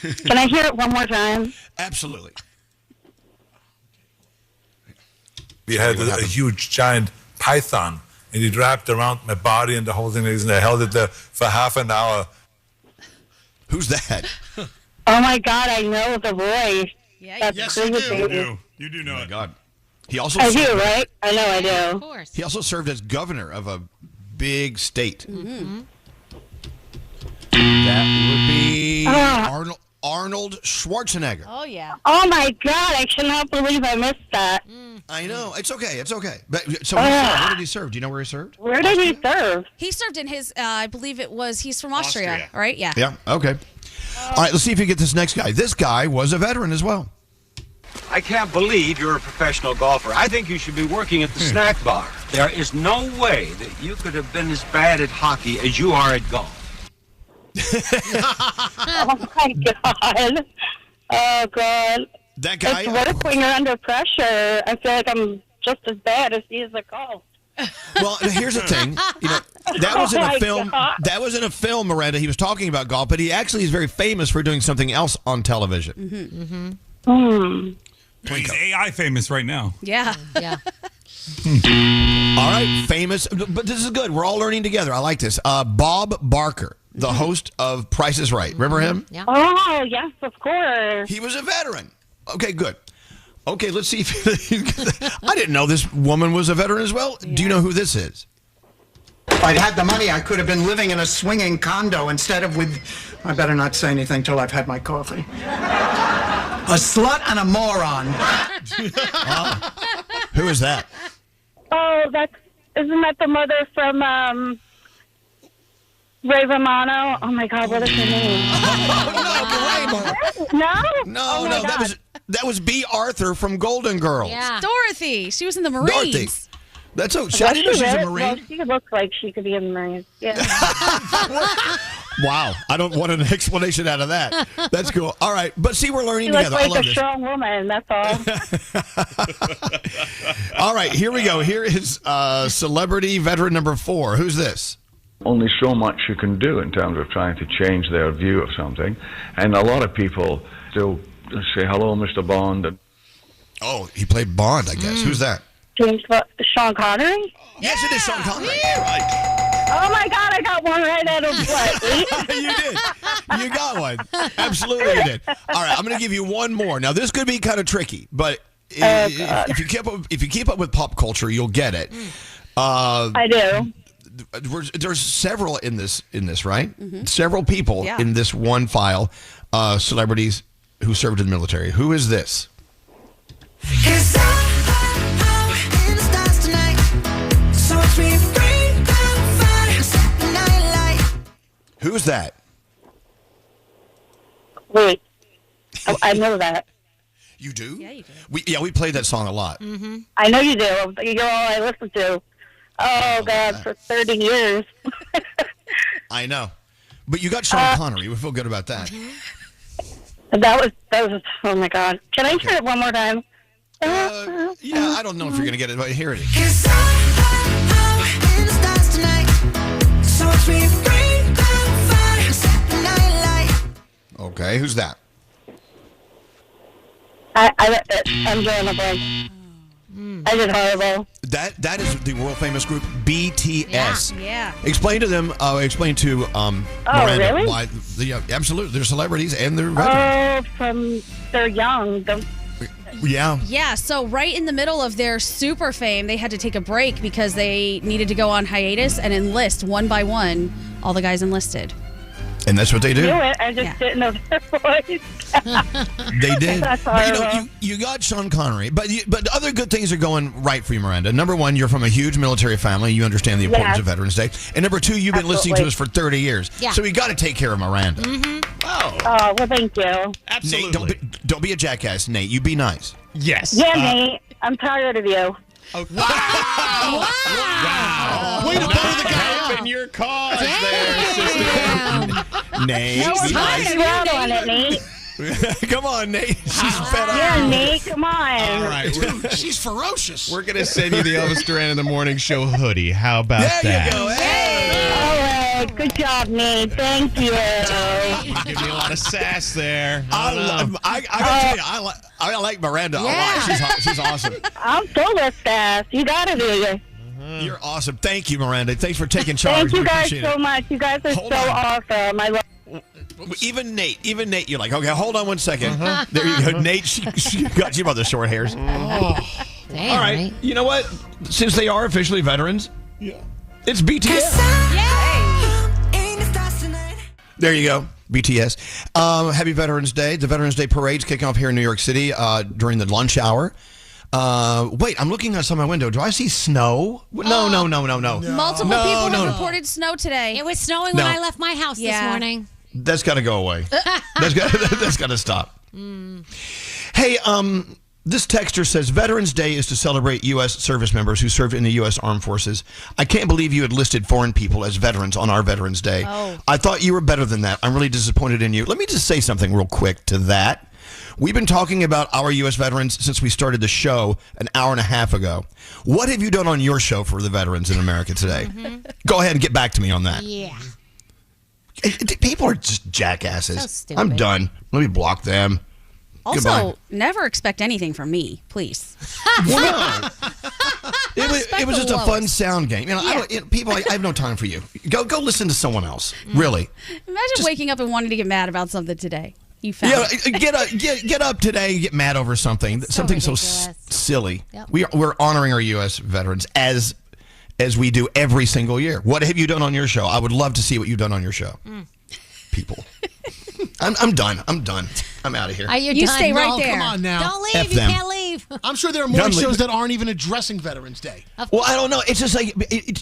Can I hear it one more time? Absolutely. We had a huge giant python, and it wrapped around my body and the whole thing. And I held it there for half an hour. Who's that? Oh my God, I know the voice. Yeah, That's crazy. You do know it. God. He also I do, right? I know I do. Of course. He also served as governor of a big state. Mm-hmm. That would be Arnold Schwarzenegger. Oh, yeah. Oh my God, I cannot believe I missed that. I know. It's okay. It's okay. But so where did he serve? Do you know where he served? Where did he serve? He served in his, I believe he's from Austria, right? Yeah. Yeah, okay. All right, let's see if you get this next guy. This guy was a veteran as well. I can't believe you're a professional golfer. I think you should be working at the snack bar. There is no way that you could have been as bad at hockey as you are at golf. Oh my God. Oh God. That guy. It's worse when you're under pressure. I feel like I'm just as bad as he is at golf. Well, here's the thing. That was in a film. God. That was in a film, Miranda. He was talking about golf, but he actually is very famous for doing something else on television. Mm-hmm. Mm-hmm. He's AI famous right now. Yeah. Yeah. All right, famous. But this is good. We're all learning together. I like this. Bob Barker. the host of Price is Right. Remember him? Yeah. Oh, yes, of course. He was a veteran. Okay, good. Okay, let's see if I didn't know this woman was a veteran as well. Yeah. Do you know who this is? If I'd had the money, I could have been living in a swinging condo instead of with... I better not say anything till I've had my coffee. A slut and a moron. Who is that? Oh, isn't that the mother from Ray Romano? Oh my God, what is her name? No, that was B. Arthur from Golden Girls. Yeah. Dorothy. She was in the Marines. Dorothy. That's so. I didn't know she's a Marine. Well, she looks like she could be in the Marines. Yeah. Wow, I don't want an explanation out of that. That's cool. All right, but see, we're learning she together. Looks I like love a this. strong woman. That's all. All right, here we go. Here is celebrity veteran number 4. Who's this? Only so much you can do in terms of trying to change their view of something, and a lot of people still say hello, Mr. Bond. And oh, he played Bond, I guess. Who's that? Sean Connery? Yes, it is Sean Connery. Right. Oh my God, I got one right out of what? You did. You got one. Absolutely you did. All right, I'm going to give you one more. Now, this could be kind of tricky, but if you keep up with pop culture, you'll get it. I do. There's several in this, right? Mm-hmm. Several people in this one file, celebrities who served in the military. Who is this? Who's that? Wait, I know that. You do? Yeah, you do. We played that song a lot. Mm-hmm. I know you do. You're all I listen to. Oh God, for 30 years. I know, but you got Sean Connery. We feel good about that. That was. Oh my God! Can I hear it one more time? Yeah, I don't know if you're gonna get it, but here it is. Okay, who's that? I'm drawing a blank. I did horrible. That is the world famous group BTS. Yeah. Explain to them. Explain to Miranda really? why. Absolutely, they're celebrities and they're veterans. They're young. Yeah. Yeah, so right in the middle of their super fame, they had to take a break because they needed to go on hiatus and enlist one by one. All the guys enlisted. And that's what they do. I just didn't know their voice. They did. That's But you got Sean Connery, but other good things are going right for you, Miranda. Number 1, you're from a huge military family. You understand the importance of Veterans Day. And number 2, you've been listening to us for 30 years. Yeah. So we got to take care of Miranda. Oh, well, thank you. Absolutely. Nate, don't be a jackass, Nate. You be nice. Yes. Yeah, Nate. I'm tired of you. Okay. Wow. Way to put the guy up in your cause there, sister. Nate. No, I'm nice. out on it, Nate. Come on, Nate. She's fed up. Yeah, Nate, come on. All right. She's ferocious. We're going to send you the Elvis Duran in the Morning Show hoodie. How about that? You go. Hey. All right. Good job, Nate. Thank you. You give me a lot of sass there. I gotta tell you, I like Miranda a lot. She's awesome. I'm full of sass. You gotta be. You're awesome. Thank you, Miranda. Thanks for taking charge. Thank you We guys appreciate so it. much. You guys are Hold so on. awesome. I love. Even Nate, you're like, okay, hold on 1 second. There you go. Nate, she got you by the short hairs. Damn, All right. Nate. You know what? Since they are officially veterans, it's BTS. There you go. BTS. Happy Veterans Day. The Veterans Day parade's kicking off here in New York City during the lunch hour. Wait, I'm looking outside my window. Do I see snow? No. Multiple people have reported snow today. It was snowing when I left my house this morning. That's got to go away. That's got to stop. Hey, this texter says Veterans Day is to celebrate U.S. service members who served in the U.S. Armed Forces. I can't believe you had listed foreign people as veterans on our Veterans Day. Oh. I thought you were better than that. I'm really disappointed in you. Let me just say something real quick to that. We've been talking about our U.S. veterans since we started the show an hour and a half ago. What have you done on your show for the veterans in America today? Go ahead and get back to me on that. Yeah. People are just jackasses. So stupid. I'm done. Let me block them. Also, Goodbye. never expect anything from me, please. Well, no. It was just a fun sound game. People, I have no time for you. Go listen to someone else. Really. Imagine waking up and wanting to get mad about something today. You found Get up today and get mad over something. Something so silly. Yep. We're honoring our U.S. veterans as we do every single year. What have you done on your show? I would love to see what you've done on your show. People. I'm done. I'm out of here. You done? stay right No, there. come on now. Don't leave. F You them. can't leave. I'm sure there are more shows that aren't even addressing Veterans Day. Well, I don't know. It's just like,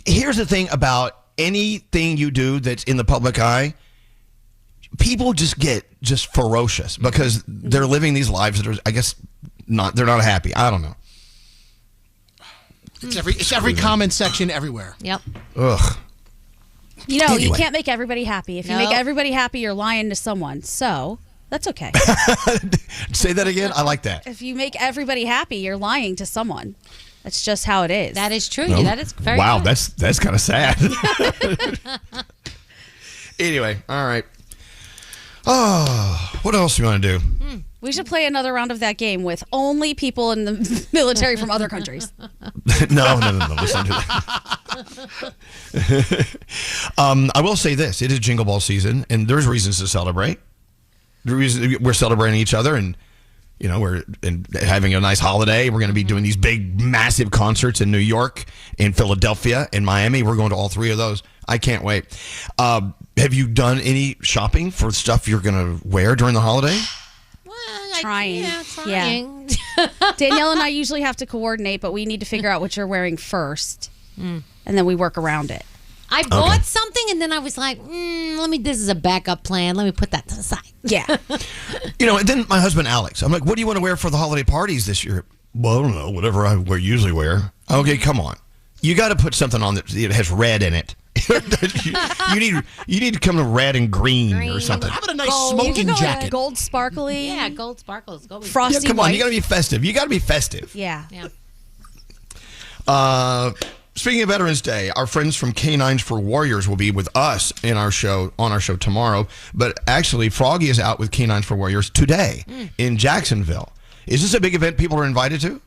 here's the thing about anything you do that's in the public eye. People just get ferocious because they're living these lives that are, I guess, they're not happy. I don't know. It's every comment section everywhere. Yep. Ugh. You Anyway. can't make everybody happy. If you make everybody happy, you're lying to someone. So that's okay. Say that again. I like that. If you make everybody happy, you're lying to someone. That's just how it is. That is true. No. That is very Wow, true. that's kind of sad. Anyway, all right. Oh, what else do you want to do? We should play another round of that game with only people in the military from other countries. No. Let's not do that. I will say this: it is Jingle Ball season, and there's reasons to celebrate. We're celebrating each other, and we're having a nice holiday. We're going to be doing these big, massive concerts in New York, in Philadelphia, in Miami. We're going to all three of those. I can't wait. Have you done any shopping for stuff you're going to wear during the holiday? Trying. Trying. Yeah. Danielle and I usually have to coordinate, but we need to figure out what you're wearing first, and then we work around it. I bought something and then I was like, this is a backup plan. Let me put that to the side. Yeah. And then my husband, Alex, I'm like, what do you want to wear for the holiday parties this year? Well, I don't know, whatever I usually wear. Okay, come on. You got to put something on that has red in it. you need to come to red and green or something. How about a nice You can smoking go jacket? with gold sparkly. Yeah, gold sparkles. Go with Frosty Come on, white. you got to be festive. Yeah. Speaking of Veterans Day, our friends from Canines for Warriors will be with us on our show tomorrow. But actually, Froggy is out with Canines for Warriors today in Jacksonville. Is this a big event people are invited to?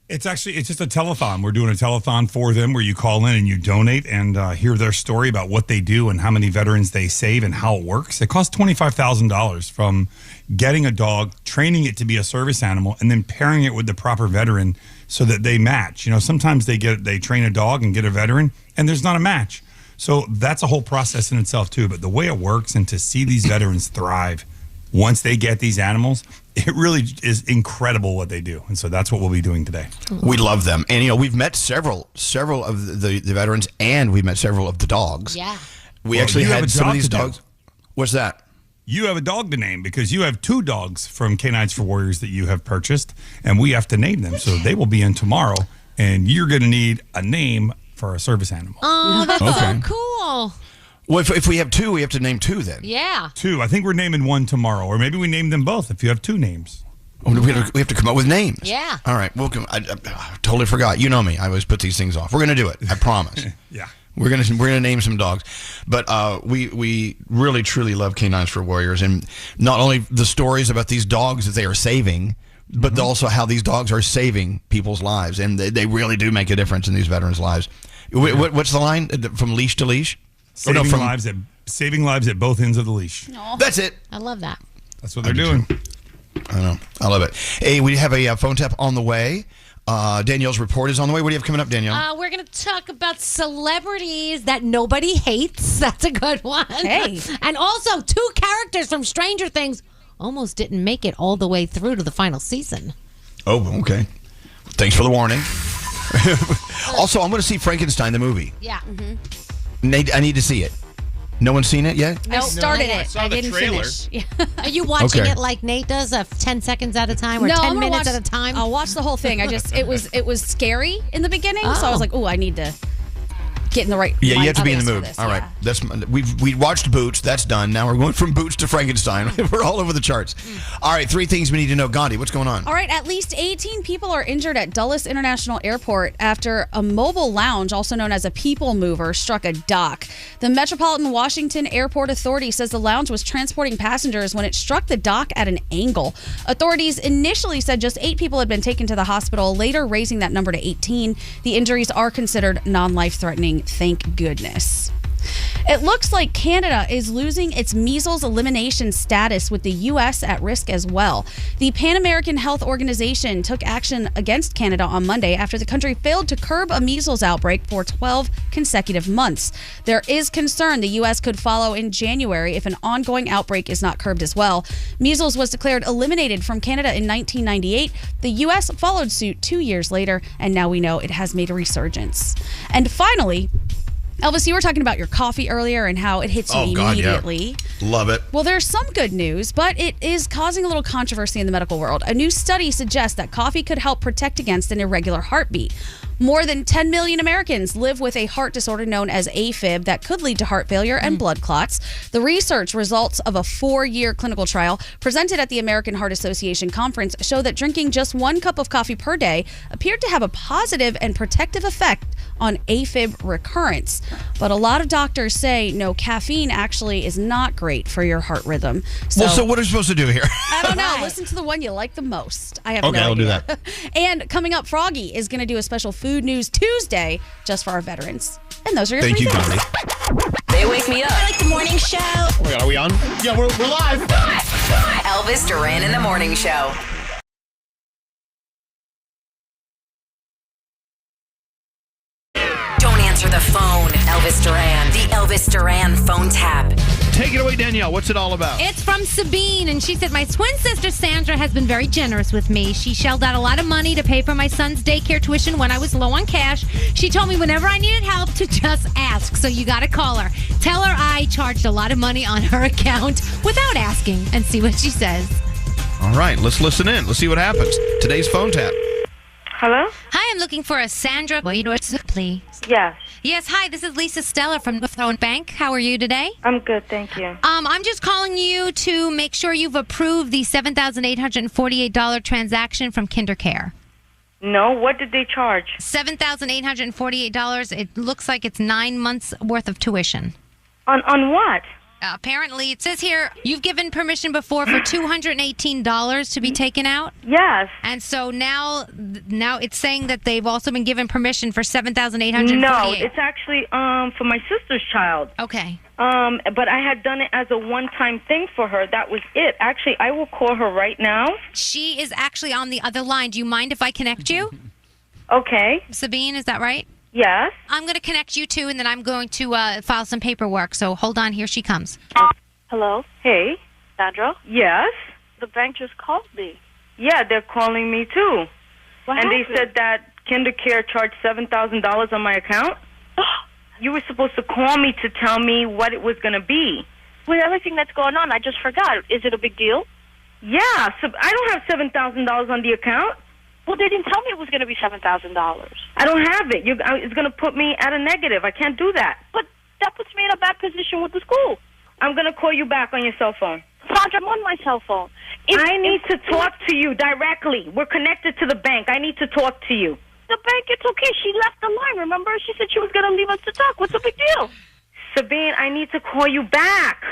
It's just a telethon. We're doing a telethon for them where you call in and you donate and hear their story about what they do and how many veterans they save and how it works. It costs $25,000 from getting a dog, training it to be a service animal, and then pairing it with the proper veteran so that they match. Sometimes they train a dog and get a veteran, and there's not a match. So that's a whole process in itself too. But the way it works and to see these veterans thrive once they get these animals, it really is incredible what they do. And so that's what we'll be doing today. We love them. And, we've met several of the veterans, and we've met several of the dogs. Yeah. We actually you have had a some of job these to do. dogs. What's that? You have a dog to name because you have 2 dogs from Canines for Warriors that you have purchased, and we have to name them. So they will be in tomorrow, and you're going to need a name for a service animal. Oh, that's Okay. so cool. Well, if we have 2, we have to name 2 then. Yeah. 2. I think we're naming 1 tomorrow, or maybe we name them both if you have 2 names. Oh, we have to come up with names. Yeah. All right. Welcome. I totally forgot. You know me. I always put these things off. We're going to do it. I promise. Yeah. We're gonna name some dogs, but we really truly love Canines for Warriors, and not only the stories about these dogs that they are saving, but also how these dogs are saving people's lives, and they really do make a difference in these veterans' lives. What's the line from leash to leash? Saving lives at both ends of the leash. Aww. That's it. I love that. That's what they're doing. I know. I love it. Hey, we have a phone tap on the way. Danielle's report is on the way. What do you have coming up, Danielle? We're going to talk about celebrities that nobody hates. That's a good one. Hey. And also 2 characters from Stranger Things almost didn't make it all the way through to the final season. Oh, okay. Thanks for the warning. Also, I'm going to see Frankenstein, the movie. Yeah. Nate, I need to see it. No one's seen it yet? I started I it. saw I the didn't trailer. finish. Are you watching Okay. it like Nate does, 10 seconds at a time or No, 10 I'm gonna minutes watch, at a time? I'll watch the whole thing. It was scary in the beginning, so I was like, I need to get in the right. Yeah, you have to be in the mindset for mood. this, All right, yeah. that's we watched Boots. That's done. Now we're going from Boots to Frankenstein. We're all over the charts. All right, 3 things we need to know. Gandhi, what's going on? All right, at least 18 people are injured at Dulles International Airport after a mobile lounge, also known as a people mover, struck a dock. The Metropolitan Washington Airport Authority says the lounge was transporting passengers when it struck the dock at an angle. Authorities initially said just 8 people had been taken to the hospital, later raising that number to 18. The injuries are considered non-life-threatening, thank goodness. It looks like Canada is losing its measles elimination status, with the U.S. at risk as well. The Pan American Health Organization took action against Canada on Monday after the country failed to curb a measles outbreak for 12 consecutive months. There is concern the U.S. could follow in January if an ongoing outbreak is not curbed as well. Measles was declared eliminated from Canada in 1998. The U.S. followed suit 2 years later, and now we know it has made a resurgence. And finally, Elvis, you were talking about your coffee earlier and how it hits you immediately. Yeah. Love it. Well, there's some good news, but it is causing a little controversy in the medical world. A new study suggests that coffee could help protect against an irregular heartbeat. More than 10 million Americans live with a heart disorder known as AFib that could lead to heart failure and blood clots. The research results of a 4-year clinical trial presented at the American Heart Association conference show that drinking just 1 cup of coffee per day appeared to have a positive and protective effect on AFib recurrence. But a lot of doctors say no, caffeine actually is not great for your heart rhythm. So what are we supposed to do here? I don't know. Listen to the one you like the most. I have no idea. Okay, I'll do that. And coming up, Froggy is going to do a special Food News Tuesday just for our veterans. And those are your Thank 3 you, things. Gandhi. They wake me up. I like the morning show. Oh my God, are we on? Yeah, we're live. Elvis Duran in the morning show. Don't answer the phone. Elvis Duran. The Elvis Duran phone tap. Take it away, Danielle. What's it all about? It's from Sabine, and she said, my twin sister Sandra has been very generous with me. She shelled out a lot of money to pay for my son's daycare tuition when I was low on cash. She told me whenever I needed help to just ask, so you got to call her. Tell her I charged a lot of money on her account without asking, and see what she says. All right, let's listen in. Let's see what happens. Today's phone tap. Hello? Hi, I'm looking for a Sandra. Wait, please. Yes. Yes, hi, this is Lisa Stella from the Phone Bank. How are you today? I'm good, thank you. I'm just calling you to make sure you've approved the $7,848 transaction from KinderCare. No, what did they charge? $7,848. It looks like it's 9 months worth of tuition. On what? Apparently, it says here you've given permission before for $218 to be taken out. Yes. And so now it's saying that they've also been given permission for $7,848. No, it's actually for my sister's child. Okay. But I had done it as a one-time thing for her. That was it. Actually, I will call her right now. She is actually on the other line. Do you mind if I connect you? Okay. Sabine, is that right? Yes. I'm going to connect you two, and then I'm going to file some paperwork. So hold on. Here she comes. Hello? Hey. Sandra? Yes? The bank just called me. Yeah, they're calling me too. What and happened? they said that KinderCare charged $7,000 on my account. You were supposed to call me to tell me what it was going to be. With everything that's going on, I just forgot. Is it a big deal? Yeah, so I don't have $7,000 on the account. Well, they didn't tell me it was going to be $7,000. I don't have it. It's going to put me at a negative. I can't do that. But that puts me in a bad position with the school. I'm going to call you back on your cell phone. Sandra, I'm on my cell phone. I need to talk to you directly. We're connected to the bank. I need to talk to you. The bank, it's okay. She left the line, remember? She said she was going to leave us to talk. What's the big deal? Sabine, I need to call you back.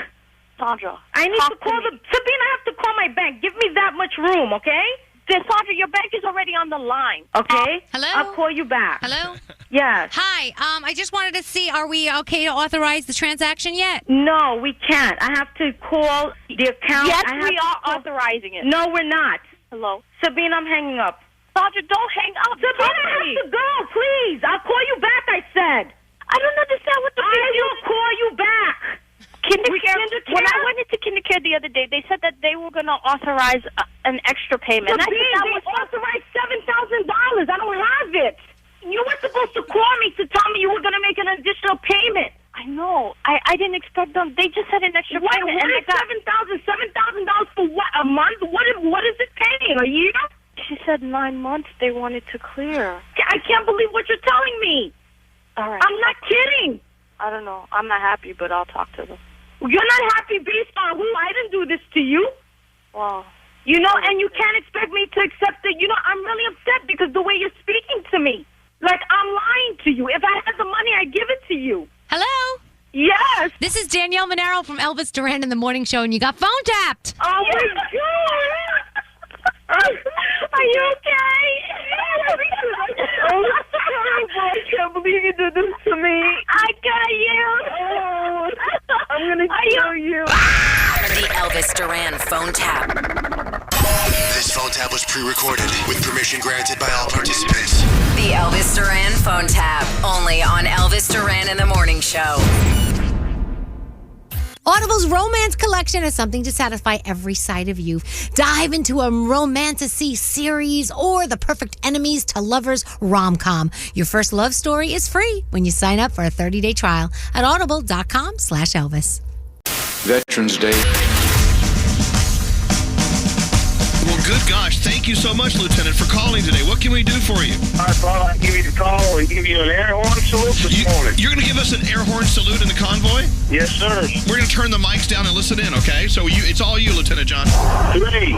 Sandra, I need to call Sabine, I have to call my bank. Give me that much room, okay? Then, Sandra, your bank is already on the line. Okay. Hello? I'll call you back. Hello? Yes. Hi. I just wanted to see, are we okay to authorize the transaction yet? No, we can't. I have to call the account. Yes, we are authorizing it. No, we're not. Hello? Sabine, I'm hanging up. Sandra, don't hang up. Sabine, I have to go, please. I'll call you back, I said. I don't understand what the big deal is. I will call you back. KinderCare. When I went into KinderCare the other day, they said that they were going to authorize an extra payment. Sabine, they authorized $7,000. I don't have it. You were supposed to call me to tell me you were going to make an additional payment. I know. I didn't expect them. They just said an extra payment. What is $7,000? $7,000 for what? A month? What is it paying? A year? She said 9 months they wanted to clear. I can't believe what you're telling me. All right. I'm not kidding. I don't know. I'm not happy, but I'll talk to them. You're not happy based on who? I didn't do this to you. Well, you know, and you can't expect me to accept it. You know, I'm really upset because the way you're speaking to me. Like, I'm lying to you. If I had the money, I'd give it to you. Hello? Yes. This is Danielle Monaro from Elvis Duran in the Morning Show, and you got phone tapped. Oh, my God. Are you okay? Oh, I can't believe you did this to me. I got you. Oh, I'm going to kill you. The Elvis Duran phone tap. This phone tap was pre-recorded with permission granted by all participants. The Elvis Duran phone tap. Only on Elvis Duran in the Morning Show. Audible's romance collection has something to satisfy every side of you. Dive into a romantasy series or the perfect enemies to lovers rom-com. Your first love story is free when you sign up for a 30-day trial at audible.com/Elvis. Veterans Day. Well, good gosh, thank you so much, Lieutenant, for calling today. What can we do for you? I thought I'd give you a call and give you an air horn salute this morning. You're going to give us an air horn salute in the convoy? Yes, sir. We're going to turn the mics down and listen in, okay? So it's all you, Lieutenant John. 3,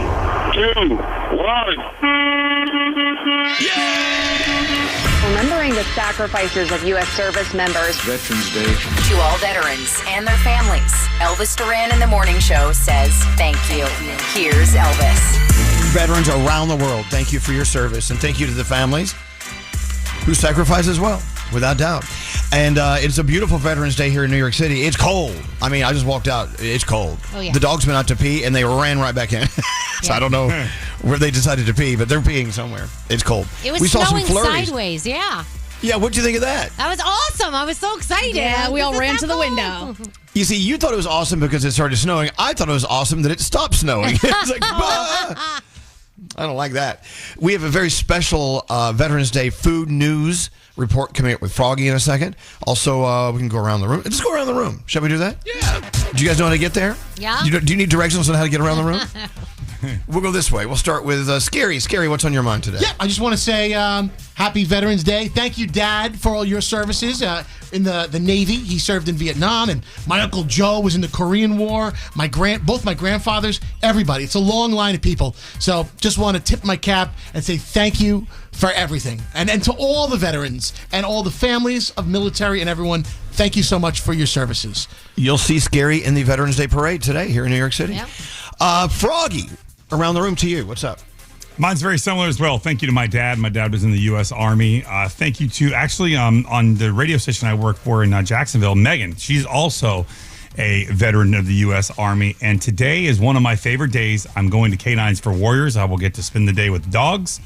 2, 1. Remembering the sacrifices of U.S. service members. Veterans Day. To all veterans and their families, Elvis Duran in the Morning Show says thank you. Here's Elvis. Veterans around the world, thank you for your service, and thank you to the families who sacrifice as well, without doubt. And it's a beautiful Veterans Day here in New York City. It's cold. I mean, I just walked out. It's cold. Oh, yeah. The dogs went out to pee, and they ran right back in. So I don't know where they decided to pee, but they're peeing somewhere. It's cold. It was we saw snowing some flurries. sideways, yeah. Yeah, what'd you think of that? That was awesome. I was so excited. Yeah, we all ran to the window. You see, you thought it was awesome because it started snowing. I thought it was awesome that it stopped snowing. It's like, bah! I don't like that. We have a very special Veterans Day food news report coming up with Froggy in a second. Also, we can go around the room. Let's go around the room. Shall we do that? Yeah. Do you guys know how to get there? Yeah. Do you need directions on how to get around the room? We'll go this way. We'll start with Scary. Scary, what's on your mind today? Yeah, I just want to say happy Veterans Day. Thank you, Dad, for all your services in the Navy. He served in Vietnam, and my Uncle Joe was in the Korean War. Both my grandfathers, everybody. It's a long line of people. So just want to tip my cap and say thank you for everything. And to all the veterans and all the families of military and everyone, thank you so much for your services. You'll see Scary in the Veterans Day Parade today here in New York City. Yep. Froggy, around the room to you. What's up? Mine's very similar as well. Thank you to my dad. My dad was in the U.S. Army. Thank you to, actually, on the radio station I work for in Jacksonville, Megan. She's also a veteran of the U.S. Army. And today is one of my favorite days. I'm going to Canines for Warriors. I will get to spend the day with dogs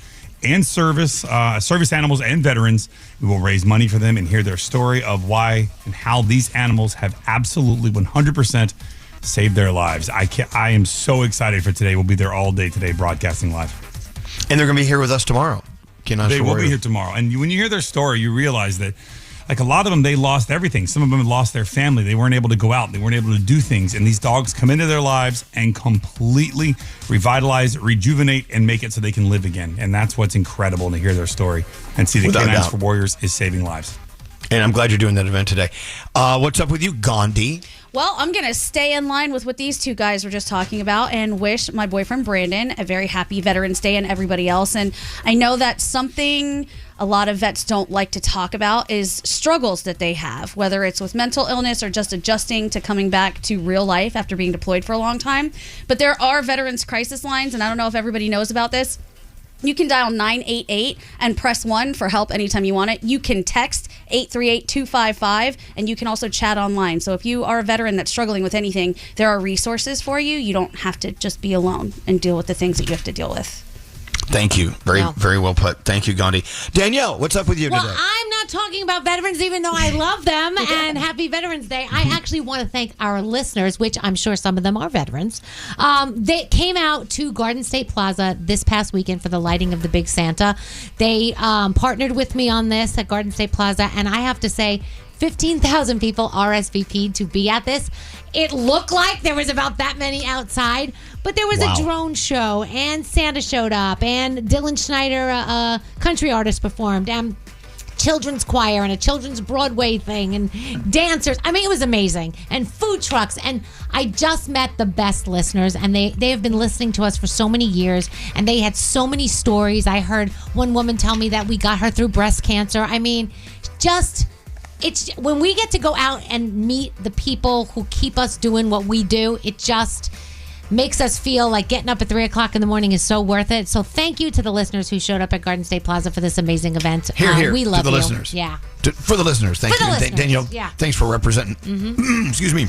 and service animals and veterans. We will raise money for them and hear their story of why and how these animals have absolutely 100% saved their lives. I am so excited for today. We'll be there all day today broadcasting live. And they're going to be here with us tomorrow. They will be here tomorrow. And when you hear their story, you realize that, like, a lot of them, they lost everything. Some of them lost their family. They weren't able to go out. They weren't able to do things. And these dogs come into their lives and completely revitalize, rejuvenate, and make it so they can live again. And that's what's incredible to hear their story and see that Canines for Warriors is saving lives. And I'm glad you're doing that event today. What's up with you, Gandhi? Well, I'm going to stay in line with what these two guys were just talking about and wish my boyfriend Brandon a very happy Veterans Day and everybody else. And I know that something a lot of vets don't like to talk about is struggles that they have, whether it's with mental illness or just adjusting to coming back to real life after being deployed for a long time. But there are veterans crisis lines, and I don't know if everybody knows about this. You can dial 988 and press 1 for help anytime you want it. You can text 838-255, and you can also chat online. So if you are a veteran that's struggling with anything, there are resources for you. You don't have to just be alone and deal with the things that you have to deal with. Thank you. Very well put. Thank you, Gandhi. Danielle, what's up with you today? Well, I'm not talking about veterans, even though I love them, and happy Veterans Day. I actually want to thank our listeners, which I'm sure some of them are veterans. They came out to Garden State Plaza this past weekend for the lighting of the Big Santa. They partnered with me on this at Garden State Plaza, and I have to say, 15,000 people RSVP'd to be at this. It looked like there was about that many outside, but there was a drone show, and Santa showed up, and Dylan Schneider, a country artist, performed, and children's choir and a children's Broadway thing and dancers. I mean, it was amazing. And food trucks. And I just met the best listeners, and they have been listening to us for so many years, and they had so many stories. I heard one woman tell me that we got her through breast cancer. I mean, it's when we get to go out and meet the people who keep us doing what we do, it just makes us feel like getting up at 3 o'clock in the morning is so worth it. So thank you to the listeners who showed up at Garden State Plaza for this amazing event. Here, we love to the you. listeners. Yeah. For the listeners, thank For you. the listeners, Danielle, yeah. thanks for representing. Excuse me.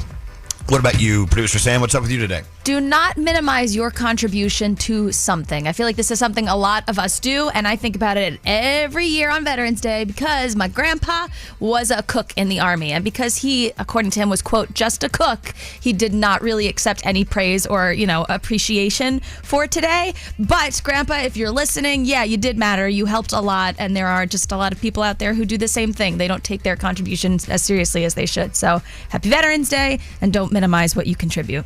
What about you, producer Sam? What's up with you today? Do not minimize your contribution to something. I feel like this is something a lot of us do, and I think about it every year on Veterans Day because my grandpa was a cook in the Army, and because he, according to him, was, quote, just a cook, he did not really accept any praise or, appreciation for today. But, Grandpa, if you're listening, yeah, you did matter. You helped a lot, and there are just a lot of people out there who do the same thing. They don't take their contributions as seriously as they should. So, happy Veterans Day, and don't minimize what you contribute.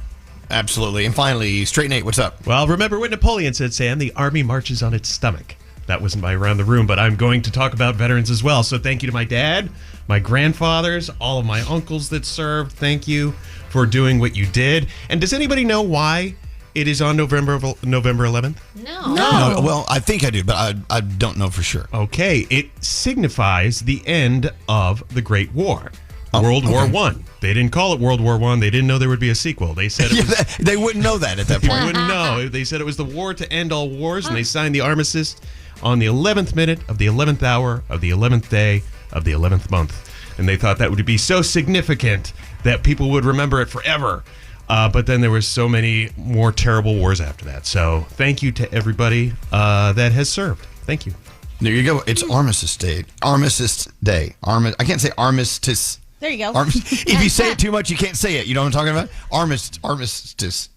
Absolutely. And finally, Straight Nate, what's up? Well, remember what Napoleon said, Sam? The army marches on its stomach. That wasn't my Around the Room, but I'm going to talk about veterans as well. So thank you to my dad, my grandfathers, all of my uncles that served. Thank you for doing what you did. And does anybody know why it is on November 11th? No. Well, I think I do, but I don't know for sure. Okay. It signifies the end of the Great War. World War I. They didn't call it World War I. They didn't know there would be a sequel. They said it was, they wouldn't know that at that point. They wouldn't know. They said it was the war to end all wars, and they signed the armistice on the 11th minute of the 11th hour of the 11th day of the 11th month. And they thought that would be so significant that people would remember it forever. But then there were so many more terrible wars after that. So thank you to everybody that has served. Thank you. There you go. It's Armistice Day. Armistice Day. I can't say armistice. There you go. If you say it too much, you can't say it. You know what I'm talking about? Armistice.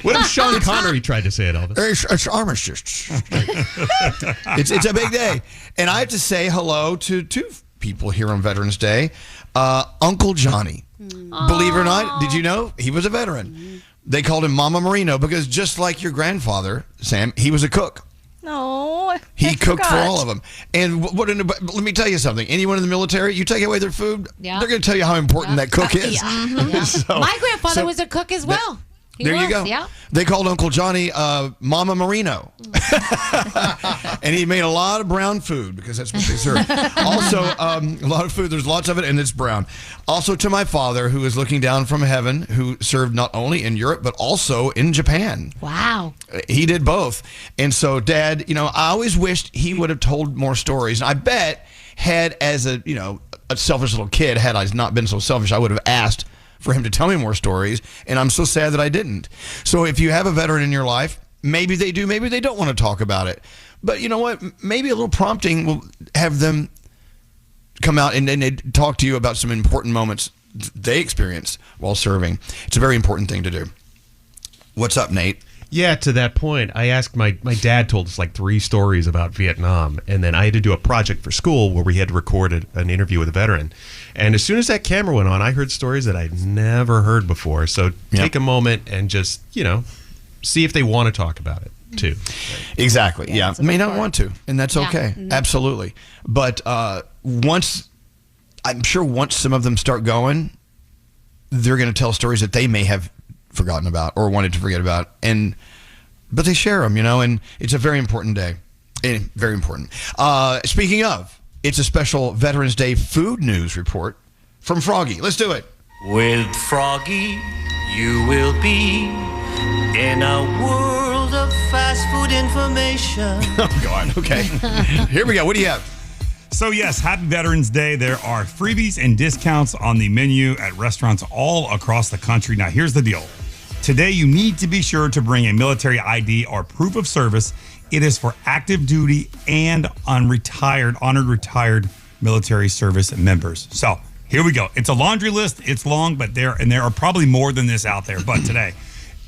What if Sean Connery tried to say it, Elvis? It's armistice. It's a big day. And I have to say hello to two people here on Veterans Day. Uncle Johnny. Believe it or not, did you know? He was a veteran. They called him Mama Marino because just like your grandfather, Sam, he was a cook. No, he cooked for all of them. And let me tell you something. Anyone in the military, you take away their food, they're going to tell you how important that cook is. My grandfather was a cook as well. You go. Yeah. They called Uncle Johnny Mama Marino. And he made a lot of brown food because that's what they serve. Also, a lot of food. There's lots of it, and it's brown. Also to my father, who is looking down from heaven, who served not only in Europe, but also in Japan. Wow. He did both. And so, Dad, I always wished he would have told more stories. And I bet as a selfish little kid, had I not been so selfish, I would have asked for him to tell me more stories, and I'm so sad that I didn't. So if you have a veteran in your life, maybe they do, maybe they don't want to talk about it. But you know what? Maybe a little prompting will have them come out and they talk to you about some important moments they experienced while serving. It's a very important thing to do. What's up, Nate? Yeah, to that point, I asked my dad told us like 3 stories about Vietnam, and then I had to do a project for school where we had to record an interview with a veteran. And as soon as that camera went on, I heard stories that I'd never heard before. So take a moment and just, see if they want to talk about it too. Exactly. Yeah. May not want to, and that's okay. Mm-hmm. Absolutely. But once some of them start going, they're going to tell stories that they may have forgotten about or wanted to forget about, but they share them, and it's a very important day. Very important. Speaking of, it's a special Veterans Day food news report from Froggy. Let's do it. With Froggy, you will be in a world of fast food information. Oh, God. Okay. Here we go. What do you have? So yes, happy Veterans Day. There are freebies and discounts on the menu at restaurants all across the country. Now, here's the deal. Today, you need to be sure to bring a military ID or proof of service. It is for active duty and honored retired military service members. So here we go. It's a laundry list. It's long, but there are probably more than this out there. But today,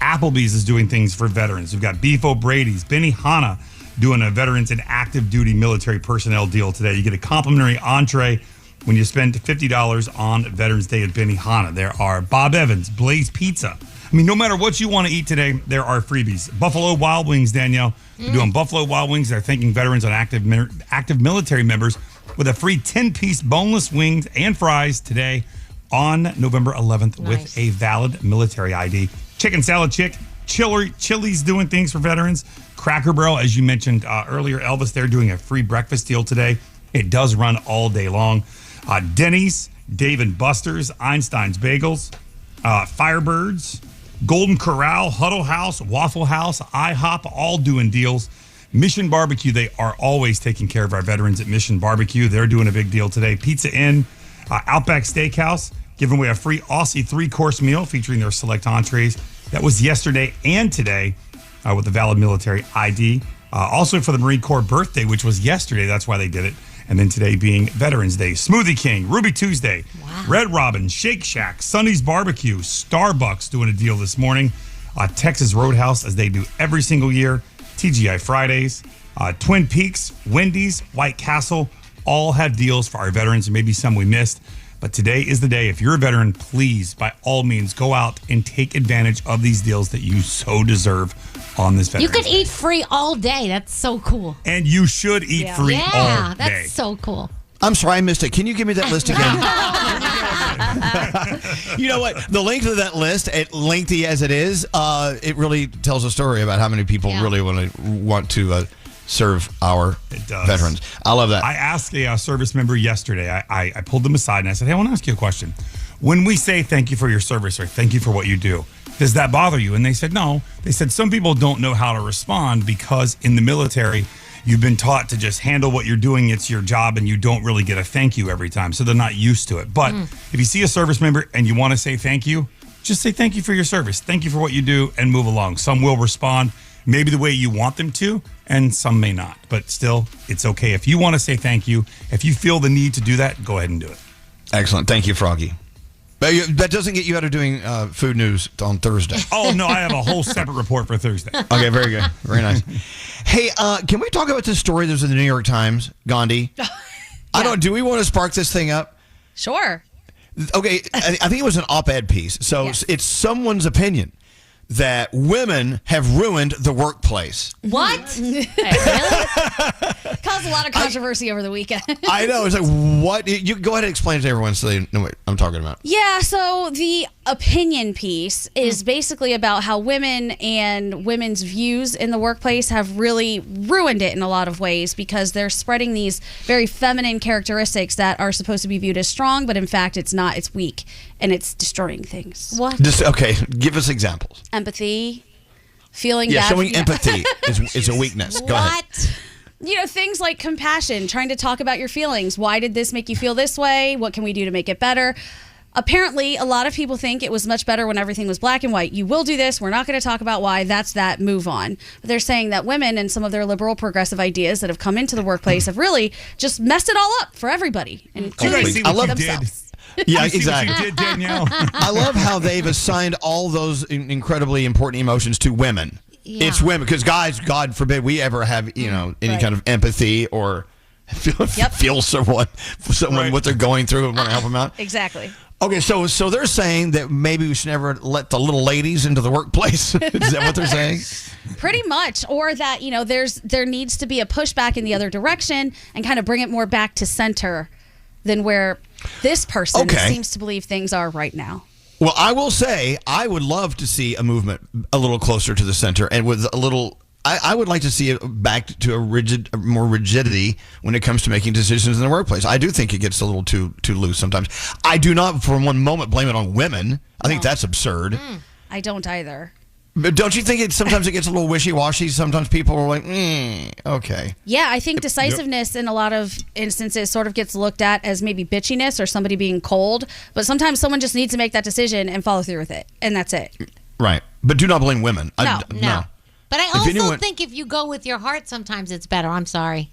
Applebee's is doing things for veterans. We've got Beef O'Brady's, Benihana doing a veterans and active duty military personnel deal today. You get a complimentary entree when you spend $50 on Veterans Day at Benihana. There are Bob Evans, Blaze Pizza. I mean, no matter what you want to eat today, there are freebies. Buffalo Wild Wings, Danielle. They're doing Buffalo Wild Wings. They're thanking veterans and active military members with a free 10-piece boneless wings and fries today on November 11th with a valid military ID. Chicken Salad Chick, Chili's doing things for veterans. Cracker Barrel, as you mentioned earlier, Elvis, they're doing a free breakfast deal today. It does run all day long. Denny's, Dave & Buster's, Einstein's Bagels, Firebirds, Golden Corral, Huddle House, Waffle House, IHOP, all doing deals. Mission Barbecue, they are always taking care of our veterans at Mission Barbecue. They're doing a big deal today. Pizza Inn, Outback Steakhouse, giving away a free Aussie 3-course meal featuring their select entrees. That was yesterday and today with a valid military ID. Also for the Marine Corps birthday, which was yesterday. That's why they did it. And then today being Veterans Day. Smoothie King, Ruby Tuesday, Red Robin, Shake Shack, Sonny's Barbecue, Starbucks doing a deal this morning. Texas Roadhouse, as they do every single year. TGI Fridays, Twin Peaks, Wendy's, White Castle, all have deals for our veterans, and maybe some we missed. But today is the day. If you're a veteran, please, by all means, go out and take advantage of these deals that you so deserve on this Veterans You could Day. eat free all day. That's so cool. And you should eat free all day. That's so cool. I'm sorry, I missed it. Can you give me that list again? You know what? The length of that list, lengthy as it is, it really tells a story about how many people really want to serve our veterans. I love that. I asked a service member yesterday. I pulled them aside and I said, hey, I want to ask you a question. When we say thank you for your service or thank you for what you do, does that bother you? And they said, no. They said, some people don't know how to respond because in the military, you've been taught to just handle what you're doing. It's your job and you don't really get a thank you every time. So they're not used to it. But if you see a service member and you want to say thank you, just say thank you for your service. Thank you for what you do and move along. Some will respond maybe the way you want them to, and some may not. But still, it's okay. If you want to say thank you, if you feel the need to do that, go ahead and do it. Excellent. Thank you, Froggy. But that doesn't get you out of doing food news on Thursday. Oh, no, I have a whole separate report for Thursday. Okay, very good. Very nice. Hey, can we talk about this story that was in the New York Times, Gandhi? Do we want to spark this thing up? Sure. Okay, I think it was an op-ed piece. So it's someone's opinion that women have ruined the workplace. What? Hey, really? Caused a lot of controversy over the weekend. I know. It's like, what? You go ahead and explain it to everyone so they know what I'm talking about. Yeah, so the opinion piece is basically about how women and women's views in the workplace have really ruined it in a lot of ways because they're spreading these very feminine characteristics that are supposed to be viewed as strong, but in fact it's not. It's weak, and it's destroying things. What? Okay, give us examples. Empathy, feeling bad. Yeah, showing empathy is a weakness. Go ahead. You know, things like compassion, trying to talk about your feelings. Why did this make you feel this way? What can we do to make it better? Apparently, a lot of people think it was much better when everything was black and white. You will do this. We're not going to talk about why. That's that. Move on. But they're saying that women and some of their liberal progressive ideas that have come into the workplace have really just messed it all up for everybody. And I love themselves. Yeah, You see exactly. what you did, Danielle? I love how they've assigned all those incredibly important emotions to women. Yeah. It's women because guys, God forbid, we ever have any kind of empathy or feel someone what they're going through and want to help them out. Exactly. Okay, so they're saying that maybe we should never let the little ladies into the workplace. Is that what they're saying? Pretty much. Or that, there needs to be a pushback in the other direction and kind of bring it more back to center than where this person seems to believe things are right now. Well, I will say I would love to see a movement a little closer to the center and with a little... I would like to see it back to more rigidity when it comes to making decisions in the workplace. I do think it gets a little too loose sometimes. I do not for one moment blame it on women. I think that's absurd. I don't either. But don't you think sometimes it gets a little wishy-washy? Sometimes people are like, okay. Yeah, I think decisiveness in a lot of instances sort of gets looked at as maybe bitchiness or somebody being cold. But sometimes someone just needs to make that decision and follow through with it. And that's it. Right. But do not blame women. No. But I also think if you go with your heart, sometimes it's better. I'm sorry.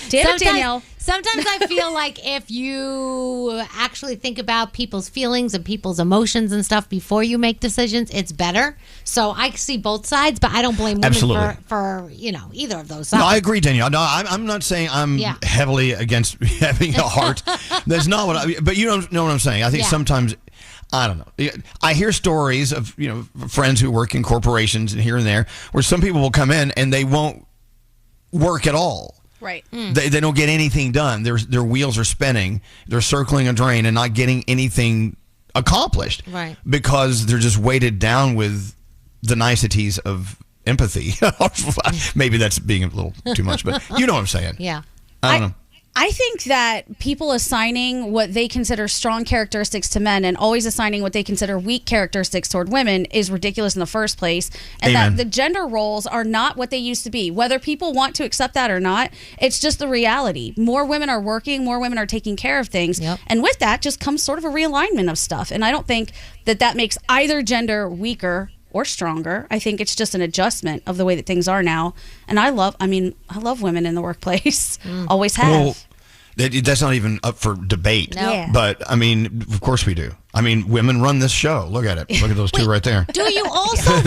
Danielle. Sometimes I feel like if you actually think about people's feelings and people's emotions and stuff before you make decisions, it's better. So I see both sides, but I don't blame women for either of those sides. No, I agree, Danielle. No, I'm not saying I'm heavily against having a heart. That's not what but you don't know what I'm saying. I think sometimes... I don't know. I hear stories of friends who work in corporations and here and there where some people will come in and they won't work at all. Right. They don't get anything done. Their wheels are spinning. They're circling a drain and not getting anything accomplished. Right. Because they're just weighted down with the niceties of empathy. Maybe that's being a little too much, but you know what I'm saying. Yeah. I don't know. I think that people assigning what they consider strong characteristics to men and always assigning what they consider weak characteristics toward women is ridiculous in the first place. And Amen. that the gender roles are not what they used to be. Whether people want to accept that or not, it's just the reality. More women are working, more women are taking care of things. Yep. And with that just comes sort of a realignment of stuff. And I don't think that makes either gender weaker or stronger. I think it's just an adjustment of the way that things are now. And I love women in the workplace. Always have. Well, that's not even up for debate. No. Yeah. But, I mean, of course we do. I mean, women run this show. Look at it. Look at those two right there. Do you also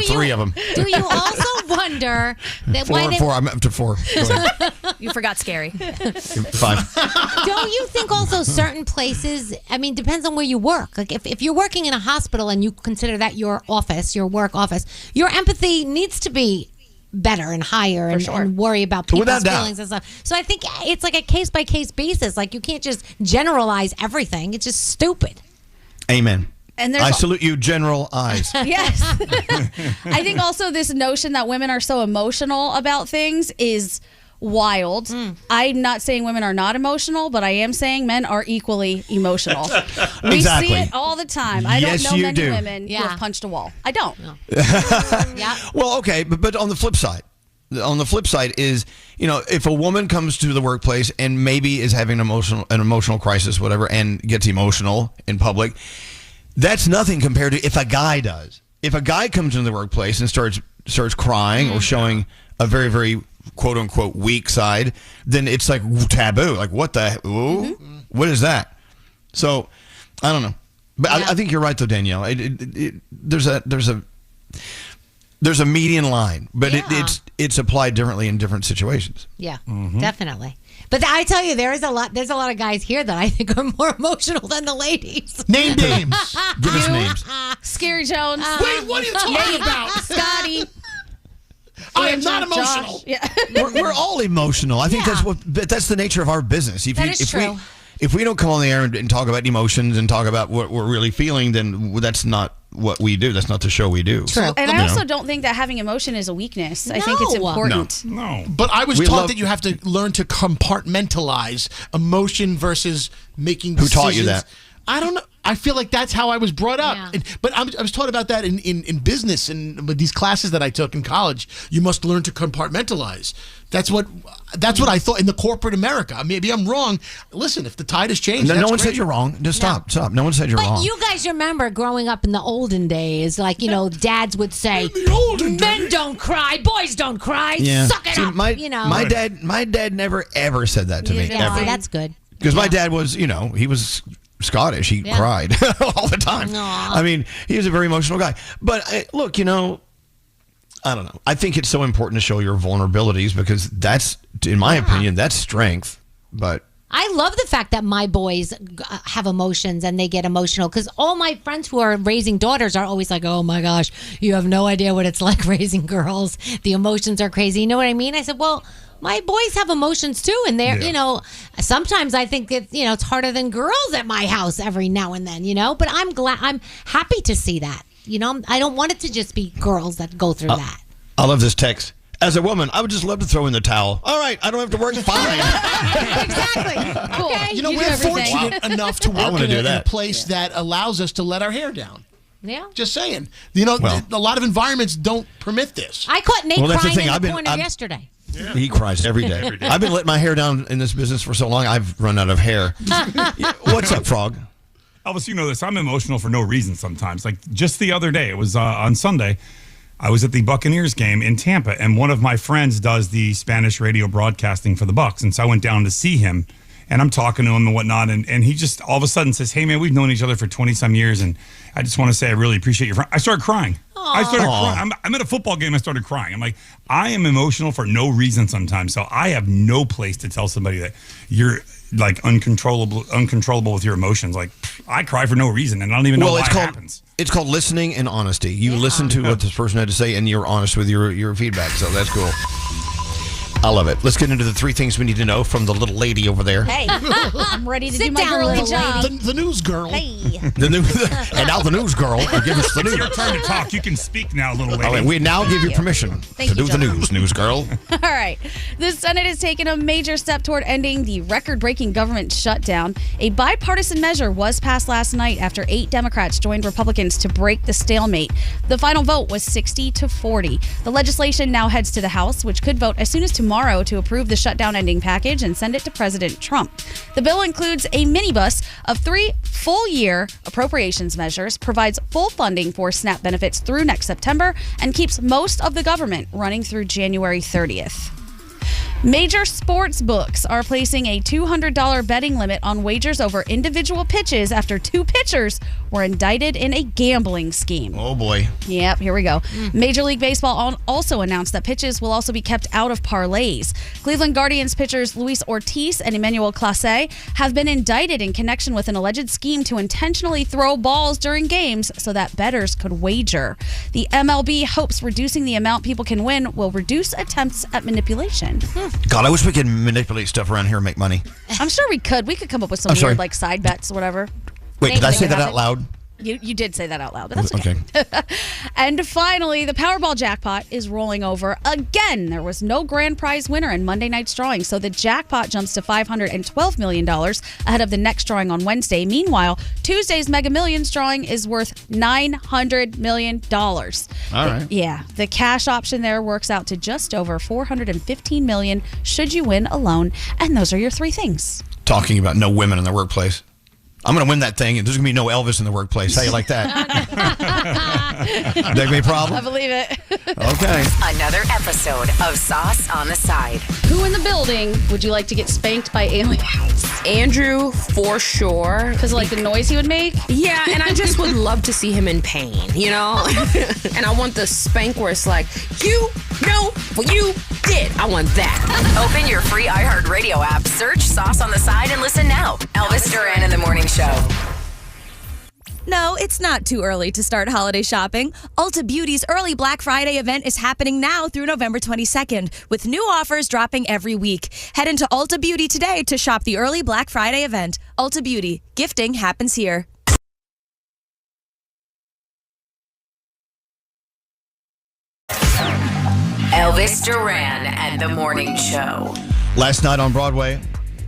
Three of them. Do you also wonder that Four. I'm up to 4. Go ahead. You forgot Scary. 5. Don't you think also certain places, I mean, depends on where you work. Like if you're working in a hospital and you consider that your office, your work office, your empathy needs to be better and higher and worry about people's feelings and stuff. So I think it's like a case-by-case basis. Like you can't just generalize everything. It's just stupid. Amen. And I salute you, General Eyes. Yes. I think also this notion that women are so emotional about things is wild. I'm not saying women are not emotional, but I am saying men are equally emotional. We see it all the time. I Yes, don't know you many do. women who have punched a wall. I don't. Well, okay, but on the flip side, is, you know, if a woman comes to the workplace and maybe is having an emotional crisis, whatever, and gets emotional in public, that's nothing compared to if a guy does. If a guy comes into the workplace and starts crying or showing a very, very quote unquote weak side, then it's like taboo. Like what what is that? So I don't know, but I think you're right though, Danielle. There's a median line, but it's applied differently in different situations. Yeah, definitely. But I tell you, there's a lot of guys here that I think are more emotional than the ladies. Name names. Give us names. Scary Jones. Wait, what are you talking about? Scotty. I am not emotional. Yeah. We're all emotional. I think that's the nature of our business. If we don't come on the air and talk about emotions and talk about what we're really feeling, then that's not what we do. That's not the show we do. True. And I also don't think that having emotion is a weakness. I think it's important. No. But I was taught that you have to learn to compartmentalize emotion versus making decisions. Who taught you that? I don't know. I feel like that's how I was brought up. But I was taught about that in business and with these classes that I took in college. You must learn to compartmentalize. That's what I thought in the corporate America. Maybe I'm wrong. Listen, if the tide has changed, no one said you're wrong. Just stop. No one said you're wrong. But you guys remember growing up in the olden days, like, you know, dads would say, men don't cry, boys don't cry, suck it up. My dad never ever said that to me. Yeah, ever. that's good. Because my dad was, he was Scottish. He cried all the time. Aww. I mean, he was a very emotional guy. But look, I don't know. I think it's so important to show your vulnerabilities because that's, in my opinion, that's strength. But I love the fact that my boys have emotions and they get emotional because all my friends who are raising daughters are always like, oh my gosh, you have no idea what it's like raising girls. The emotions are crazy. You know what I mean? I said, well, my boys have emotions too, and they're, sometimes I think it's harder than girls at my house every now and then, but I'm happy to see that, I don't want it to just be girls that go through that. I love this text. As a woman, I would just love to throw in the towel. All right, I don't have to work. Fine. Exactly. Cool. Okay, we're fortunate enough to work in a place that allows us to let our hair down. Yeah. Just saying. A lot of environments don't permit this. I caught Nate crying in the corner yesterday. Yeah. He cries every day. I've been letting my hair down in this business for so long, I've run out of hair. What's up, Frog? Elvis, you know this. I'm emotional for no reason sometimes. Like just the other day, it was on Sunday, I was at the Buccaneers game in Tampa, and one of my friends does the Spanish radio broadcasting for the Bucs. And so I went down to see him, and I'm talking to him and whatnot, and he just all of a sudden says, hey, man, we've known each other for 20-some years, and I just want to say I really appreciate your friend. I started crying. Crying. I'm at a football game. I started crying. I'm like, I am emotional for no reason sometimes. So I have no place to tell somebody that you're like uncontrollable with your emotions. Like I cry for no reason, and I don't even know why it happens. It's called listening and honesty. You listen to what this person had to say, and you're honest with your feedback. So that's cool. I love it. Let's get into the 3 things we need to know from the little lady over there. Hey, I'm ready to Sit do my down, girly little job. The news girl. Hey. And now the news girl will give us the It's news. your turn to talk. You can speak now, little lady. All right, we now give you permission Thank to you, do the gentlemen. news girl. All right. The Senate has taken a major step toward ending the record-breaking government shutdown. A bipartisan measure was passed last night after 8 Democrats joined Republicans to break the stalemate. The final vote was 60-40. The legislation now heads to the House, which could vote as soon as tomorrow to approve the shutdown-ending package and send it to President Trump. The bill includes a minibus of 3 full-year appropriations measures, provides full funding for SNAP benefits through next September, and keeps most of the government running through January 30th. Major sports books are placing a $200 betting limit on wagers over individual pitches after 2 pitchers were indicted in a gambling scheme. Oh, boy. Yep, here we go. Major League Baseball also announced that pitches will also be kept out of parlays. Cleveland Guardians pitchers Luis Ortiz and Emmanuel Clase have been indicted in connection with an alleged scheme to intentionally throw balls during games so that bettors could wager. The MLB hopes reducing the amount people can win will reduce attempts at manipulation. God, I wish we could manipulate stuff around here and make money. I'm sure we could. We could come up with some I'm sorry. weird like side bets or whatever. Wait, did I say that out loud? You did say that out loud, but that's okay. And finally, the Powerball jackpot is rolling over again. There was no grand prize winner in Monday night's drawing, so the jackpot jumps to $512 million ahead of the next drawing on Wednesday. Meanwhile, Tuesday's Mega Millions drawing is worth $900 million. All right. Yeah, the cash option there works out to just over $415 million should you win alone. And those are your 3 things. Talking about no women in the workplace. I'm going to win that thing, and there's going to be no Elvis in the workplace. How you like that? That be a problem? I believe it. Okay. Another episode of Sauce on the Side. Who in the building would you like to get spanked by aliens? Andrew, for sure. Because of like the noise he would make? Yeah, and I just would love to see him in pain, you know? And I want the spank where it's like, you know what you did. I want that. Open your free iHeartRadio app, search Sauce on the Side, and listen now. Elvis Duran in the Morning Show. No, it's not too early to start holiday shopping. Ulta Beauty's early Black Friday event is happening now through November 22nd, with new offers dropping every week. Head into Ulta Beauty today to shop the early Black Friday event. Ulta Beauty. Gifting happens here. Elvis Duran and the Morning Show. Last night on Broadway,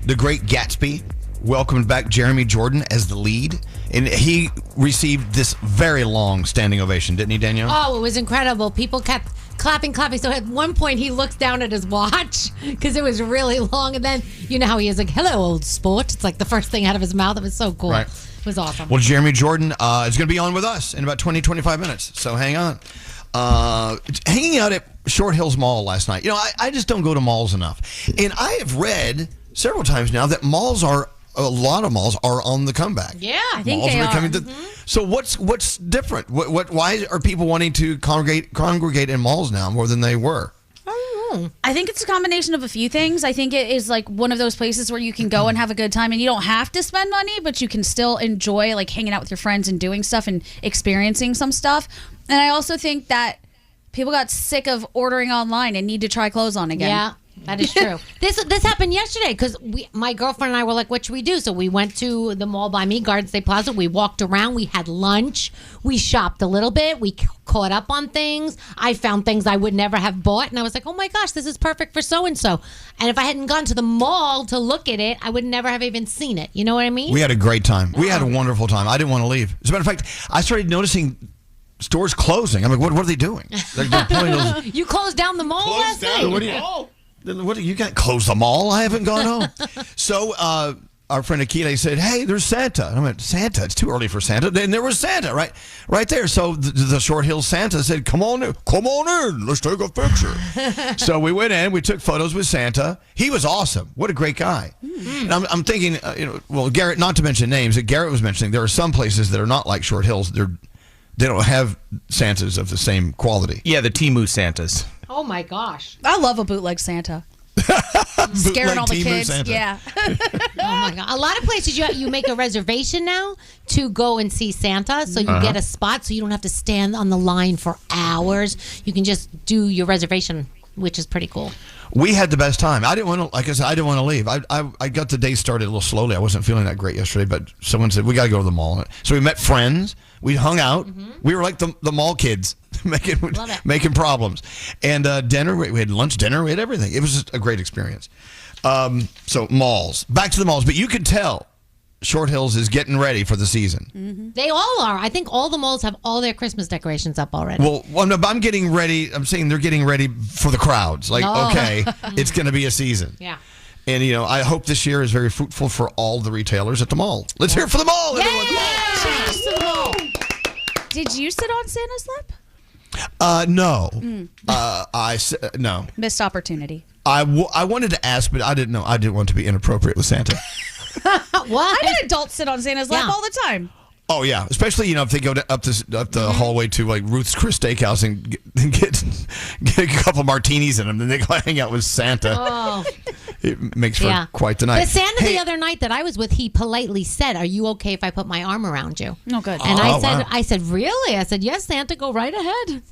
The Great Gatsby welcomed back Jeremy Jordan as the lead, and he received this very long standing ovation, didn't he, Danielle? Oh, it was incredible. People kept clapping. So at one point, he looks down at his watch because it was really long, and then you know how he is, like, hello, old sport. It's like the first thing out of his mouth. It was so cool. Right. It was awesome. Well, Jeremy Jordan is going to be on with us in about 20-25 minutes, so hang on. Hanging out at Short Hills Mall last night. You know, I just don't go to malls enough. And I have read several times now that a lot of malls are on the comeback. Yeah, I think they are. So what's different? Why are people wanting to congregate in malls now more than they were? I think it's a combination of a few things. I think it is like one of those places where you can go and have a good time and you don't have to spend money, but you can still enjoy like hanging out with your friends and doing stuff and experiencing some stuff. And I also think that people got sick of ordering online and need to try clothes on again. Yeah, that is true. This happened yesterday because my girlfriend and I were like, what should we do? So we went to the mall by me, Garden State Plaza. We walked around. We had lunch. We shopped a little bit. We caught up on things. I found things I would never have bought. And I was like, oh my gosh, this is perfect for so-and-so. And if I hadn't gone to the mall to look at it, I would never have even seen it. You know what I mean? We had a great time. We had a wonderful time. I didn't want to leave. As a matter of fact, I started noticing stores closing. I'm like, what are they doing? They're pulling those. You closed down the mall last night? You can't close the mall. I haven't gone home. So our friend Akita said, hey, there's Santa. And I went, Santa? It's too early for Santa. Then there was Santa right there. So the Short Hills Santa said, come on in. Let's take a picture. So we went in. We took photos with Santa. He was awesome. What a great guy. And I'm thinking, Garrett, not to mention names, that Garrett was mentioning, there are some places that are not like Short Hills. They don't have Santas of the same quality. Yeah, the Temu Santas. Oh my gosh. I love a bootleg Santa. Scaring all the kids. Santa. Yeah. Oh my God. A lot of places you make a reservation now to go and see Santa. So you get a spot so you don't have to stand on the line for hours. You can just do your reservation which is pretty cool. We had the best time. I didn't want to, like I said, I didn't want to leave. I got the day started a little slowly. I wasn't feeling that great yesterday, but someone said, we got to go to the mall. So we met friends. We hung out. We were like the mall kids making problems. And dinner, we had lunch, dinner, we had everything. It was just a great experience. So malls. Back to the malls. But you could tell Short Hills is getting ready for the season. They all are. I think all the malls have all their Christmas decorations up already. Well, I'm getting ready. I'm saying they're getting ready for the crowds. Like, okay, it's going to be a season. Yeah. And, I hope this year is very fruitful for all the retailers at the mall. Let's hear it for the mall, everyone. Cheers to the mall. Did you sit on Santa's lap? No. No. Missed opportunity. I wanted to ask, but I didn't know. I didn't want to be inappropriate with Santa. What? I bet adults sit on Santa's lap all the time. Oh yeah, especially if they go up the hallway to like Ruth's Chris Steakhouse and get a couple martinis in them, then they go hang out with Santa. Oh. It makes for quite the night. The Santa the other night that I was with, he politely said, "Are you okay if I put my arm around you?" Oh, good. And I said, "Really?" I said, "Yes, Santa, go right ahead."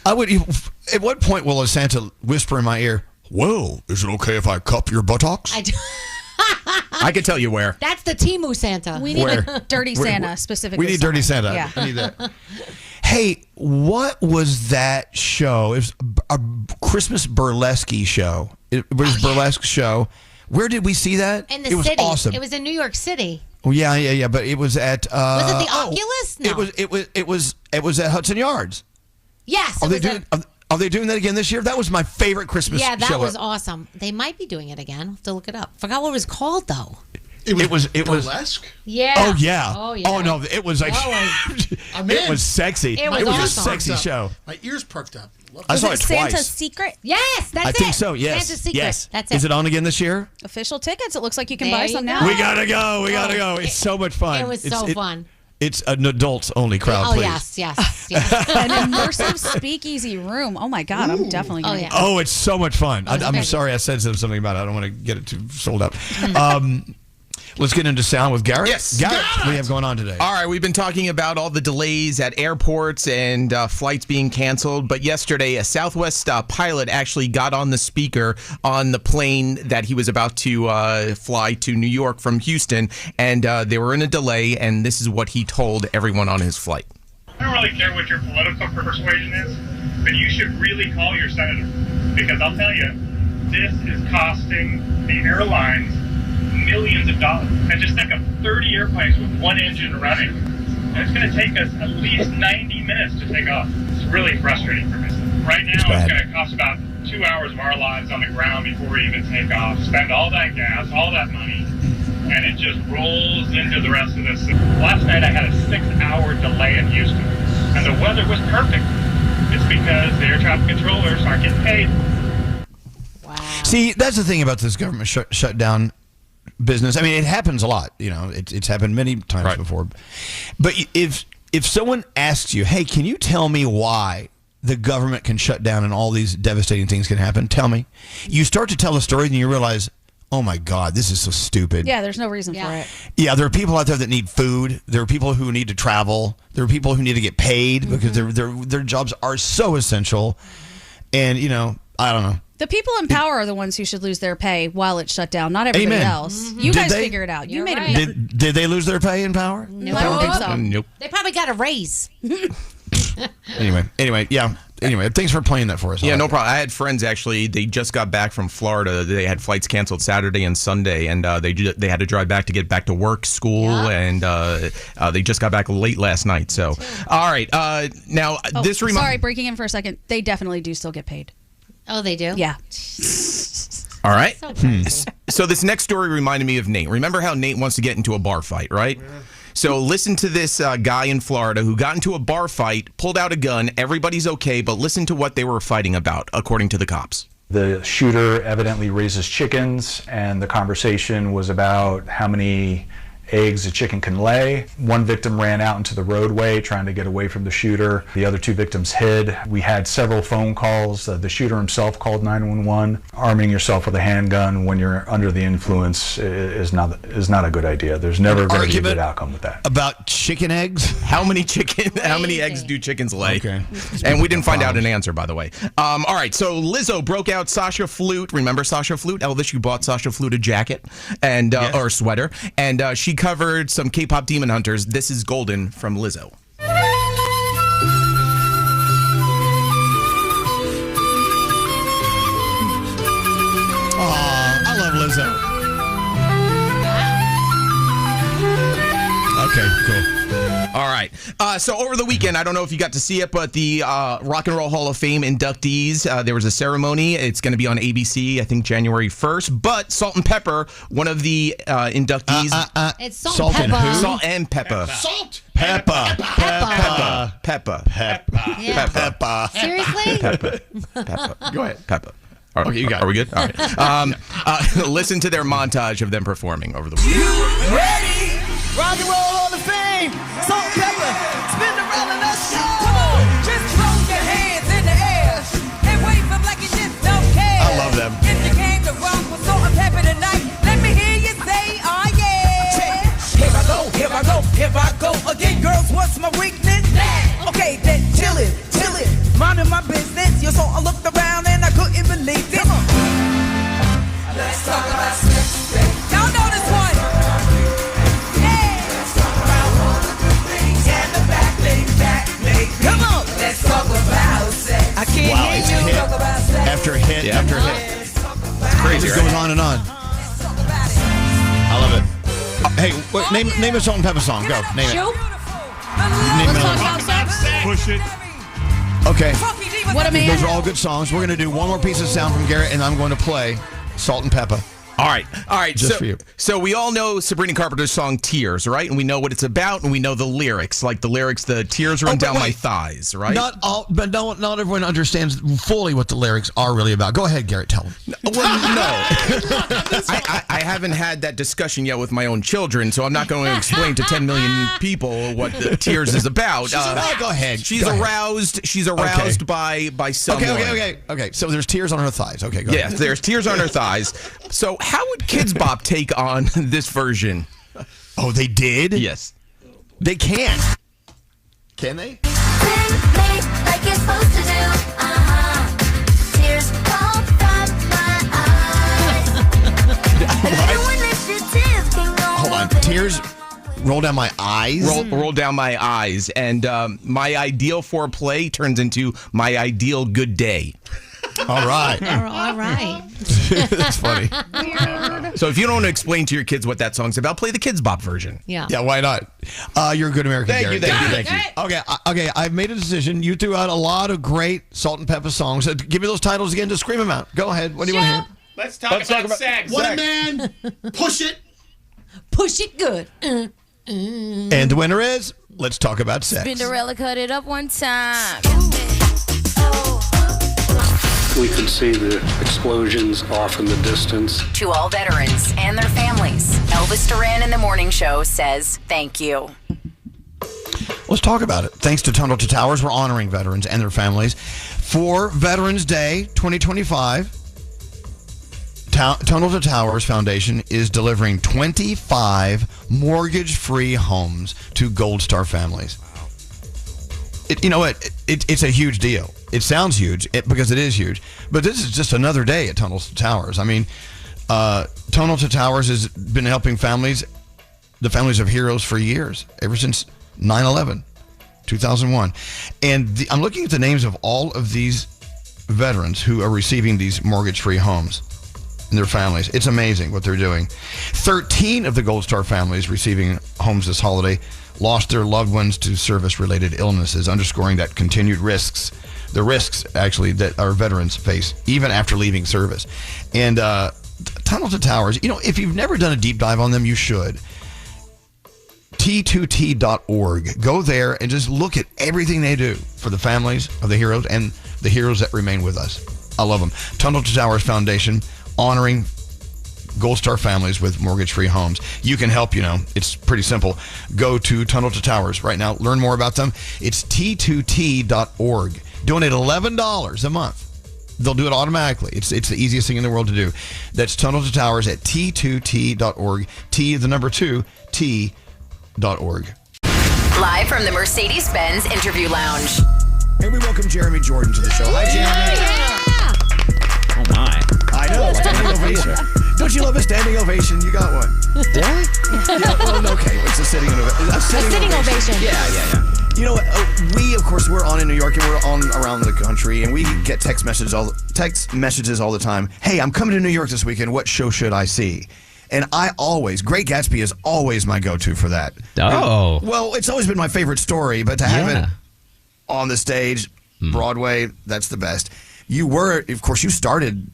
I would. At what point will a Santa whisper in my ear, "Well, is it okay if I cup your buttocks?" I can tell you where. That's the Timu Santa. We need a dirty Santa specifically. We need dirty Santa. Yeah. I need that. Hey, what was that show? It was a Christmas burlesque show. It was a burlesque show. Where did we see that? In the it was city. Awesome. It was in New York City. Oh yeah. But it was at. Was it the Oculus? No. It was at Hudson Yards. Yes. Are they doing that again this year? That was my favorite Christmas show. Yeah, that was awesome. They might be doing it again. I'll have to look it up. Forgot what it was called though. It was burlesque? Yeah. Oh yeah. Oh yeah. Oh no, it was like it was sexy. It was a sexy show. My ears perked up. I saw it twice. Santa's Secret? Yes, that's it. I think so. Yes. Santa's Secret. Yes. That's it. Is it on again this year? Official tickets. It looks like you can There buy you some go. now. We gotta go. We gotta go. It's so much fun. It was so fun. It's an adults only crowd. Oh please. yes. An immersive speakeasy room. Oh my God, I'm definitely going to. Oh, it's so much fun. I'm sorry I said something about it. I don't want to get it too sold out. Let's get into sound with Garrett. Yes. Garrett, what do you have going on today? All right, we've been talking about all the delays at airports and flights being canceled, but yesterday a Southwest pilot actually got on the speaker on the plane that he was about to fly to New York from Houston, and they were in a delay, and this is what he told everyone on his flight. I don't really care what your political persuasion is, but you should really call your senator, because I'll tell you, this is costing the airlines millions of dollars. And just think of 30 airplanes with one engine running. And it's going to take us at least 90 minutes to take off. It's really frustrating for me. Right now, it's going to cost about 2 hours of our lives on the ground before we even take off. Spend all that gas, all that money, and it just rolls into the rest of this. Last night, I had a 6-hour delay in Houston, and the weather was perfect. It's because the air traffic controllers aren't getting paid. See, that's the thing about this government shutdown business. I mean, it happens a lot. It's happened many times before. But if someone asks you, hey, can you tell me why the government can shut down and all these devastating things can happen? Tell me. You start to tell the story and you realize, oh my God, this is so stupid. Yeah, there's no reason for it. Yeah, there are people out there that need food. There are people who need to travel. There are people who need to get paid because their jobs are so essential. And, I don't know. The people in power are the ones who should lose their pay while it's shut down, not everybody else. You guys figure it out. You made it. Did they lose their pay in power? No, I don't think so. Nope. They probably got a raise. Anyway, thanks for playing that for us. Yeah, no problem. I had friends actually. They just got back from Florida. They had flights canceled Saturday and Sunday, and they had to drive back to get back to work, school, and they just got back late last night. So, all right. Now this reminds. Sorry, breaking in for a second. They definitely do still get paid. Oh, they do? Yeah. All right. So this next story reminded me of Nate. Remember how Nate wants to get into a bar fight, right? Yeah. So listen to this guy in Florida who got into a bar fight, pulled out a gun. Everybody's okay, but listen to what they were fighting about, according to the cops. The shooter evidently raises chickens, and the conversation was about how many eggs a chicken can lay. One victim ran out into the roadway trying to get away from the shooter. The other two victims hid. We had several phone calls. The shooter himself called 911. Arming yourself with a handgun when you're under the influence is not a good idea. There's never going to be a good outcome with that. About chicken eggs? How many eggs do chickens lay? Okay. And we didn't find out an answer, by the way. All right, so Lizzo broke out Sasha Flute. Remember Sasha Flute? Elvis, you bought Sasha Flute a jacket and or a sweater. And she covered some K-pop Demon Hunters. This is Golden from Lizzo. I love Lizzo. Okay, cool. All right. So over the weekend, I don't know if you got to see it, but the Rock and Roll Hall of Fame inductees, there was a ceremony. It's going to be on ABC, I think, January 1st. But Salt and Pepper, one of the inductees. It's Salt and Pepper. Salt and Pepper. Salt. Pepper. Pepper. Seriously? Pepper. Go ahead. Pepper. All right. Okay, you got it. Are we good? All right. Listen to their montage of them performing over the weekend. You ready? Rock and Roll Hall of Fame. Salt and Pepper. Spin around and let's go. Come on. Just throw your hands in the air and wave them like you just don't care. I love them. If you came to rock with Salt and Pepper tonight, let me hear you say, oh yeah. Here I go, here I go, here I go again. Girls, what's my weakness? Okay, then chill it. Minding my business. You saw I looked around and I couldn't believe it. Let's talk about sex, baby. Y'all know this one. Hey. Let's talk about all the good things and the bad things that make me. Come on. Let's talk about sex. I can't hear you talk about sex. After hit after hit. It's crazy. It goes on and on. I love it. Hey, name a Salt and Pepper song. Go. Name it. Name Let's it. talk about sex. Push it. Okay. What a man. Those are all good songs. We're going to do one more piece of sound from Garrett, and I'm going to play Salt and Pepper. All right. Just for you. So we all know Sabrina Carpenter's song Tears, right? And we know what it's about, and we know the lyrics. Like the lyrics, the tears run down my thighs, right? Not everyone understands fully what the lyrics are really about. Go ahead, Garrett, tell them. Well, no. I haven't had that discussion yet with my own children, so I'm not going to explain to 10 million people what the Tears is about. Go ahead. She's aroused. She's aroused by someone. Okay. So there's tears on her thighs. Okay, go ahead. Yes, there's tears on her thighs. So how would Kids Bop take on this version? Oh, they did? Yes. They can't. Can they? Like you're supposed to do. Tears fall from my eyes. Hold on. Tears roll down my eyes? Roll down my eyes. And my ideal foreplay turns into my ideal good day. All right. All right. That's funny. So if you don't want to explain to your kids what that song's about, play the Kids Bop version. Yeah. Yeah, why not? You're a good American, Thank Gary. you. Okay, I've made a decision. You threw out a lot of great Salt and Pepper songs. Give me those titles again. Just scream them out. Go ahead. What do you want to hear? Let's talk about sex. What a man. Push it. Push it good. And the winner is, let's talk about sex. Cinderella cut it up one time. We could see the explosions off in the distance. To all veterans and their families, Elvis Duran in the Morning Show says thank you. Let's talk about it. Thanks to Tunnel to Towers, we're honoring veterans and their families. For Veterans Day 2025, Tunnel to Towers Foundation is delivering 25 mortgage-free homes to Gold Star families. It's a huge deal. It sounds huge because it is huge, but this is just another day at Tunnel to Towers. I mean, Tunnel to Towers has been helping the families of heroes for years, ever since 9/11, 2001. And I'm looking at the names of all of these veterans who are receiving these mortgage-free homes and their families. It's amazing what they're doing. 13 of the Gold Star families receiving homes this holiday lost their loved ones to service-related illnesses, underscoring that continued risks, the risks actually that our veterans face even after leaving service. And Tunnel to Towers, if you've never done a deep dive on them, you should. T2T.org. Go there and just look at everything they do for the families of the heroes and the heroes that remain with us. I love them. Tunnel to Towers Foundation, honoring Gold Star families with mortgage-free homes. You can help, It's pretty simple. Go to Tunnel to Towers right now. Learn more about them. It's T2T.org. Donate $11 a month. They'll do it automatically. It's the easiest thing in the world to do. That's Tunnel to Towers at T2T.org. T, the number 2, T.org. Live from the Mercedes-Benz Interview Lounge. And we welcome Jeremy Jordan to the show. Hi, Jeremy. Oh, my. I know. Standing ovation. Don't you love a standing ovation? You got one. Did I? Yeah, well, okay. It's a sitting ovation. A sitting ovation. Yeah. You know what? We, of course, we're on in New York and we're on around the country, and we get text messages all the time. Hey, I'm coming to New York this weekend. What show should I see? And Great Gatsby is always my go-to for that. Oh. Well, it's always been my favorite story, but to have it on the stage, Broadway, that's the best. You started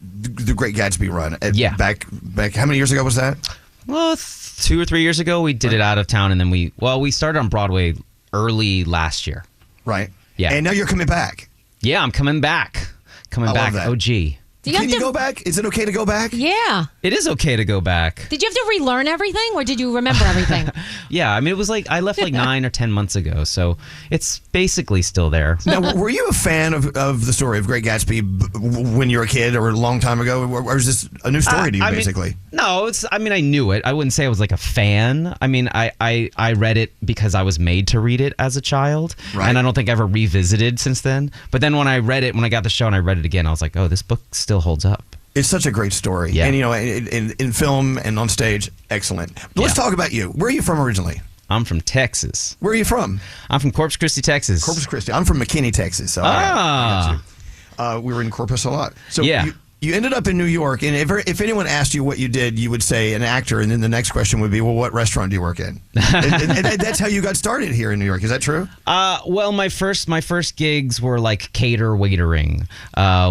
the Great Gatsby run. Back, how many years ago was that? Well, 2 or 3 years ago, we did it out of town, and then we started on Broadway early last year. Right. Yeah. And now you're coming back. Yeah, I'm coming back. Love that. OG. Can you go back? Is it okay to go back? Yeah. It is okay to go back. Did you have to relearn everything, or did you remember everything? Yeah, I mean, it was like I left like 9 or 10 months ago, so it's basically still there. Now, were you a fan of the story of Great Gatsby when you were a kid or a long time ago, or is this a new story to you, basically? No, I knew it. I wouldn't say I was like a fan. I mean, I read it because I was made to read it as a child, and I don't think I ever revisited since then. But then when I got the show and I read it again, I was like, oh, this book still holds up. It's such a great story. Yeah. And, in film and on stage, excellent. Let's talk about you. Where are you from originally? I'm from Texas. Where are you from? I'm from Corpus Christi, Texas. Corpus Christi. I'm from McKinney, Texas. So I got you. We were in Corpus a lot. So you ended up in New York, and if anyone asked you what you did, you would say an actor, and then the next question would be, well, what restaurant do you work in? and that's how you got started here in New York. Is that true? Well, my first gigs were like cater waitering,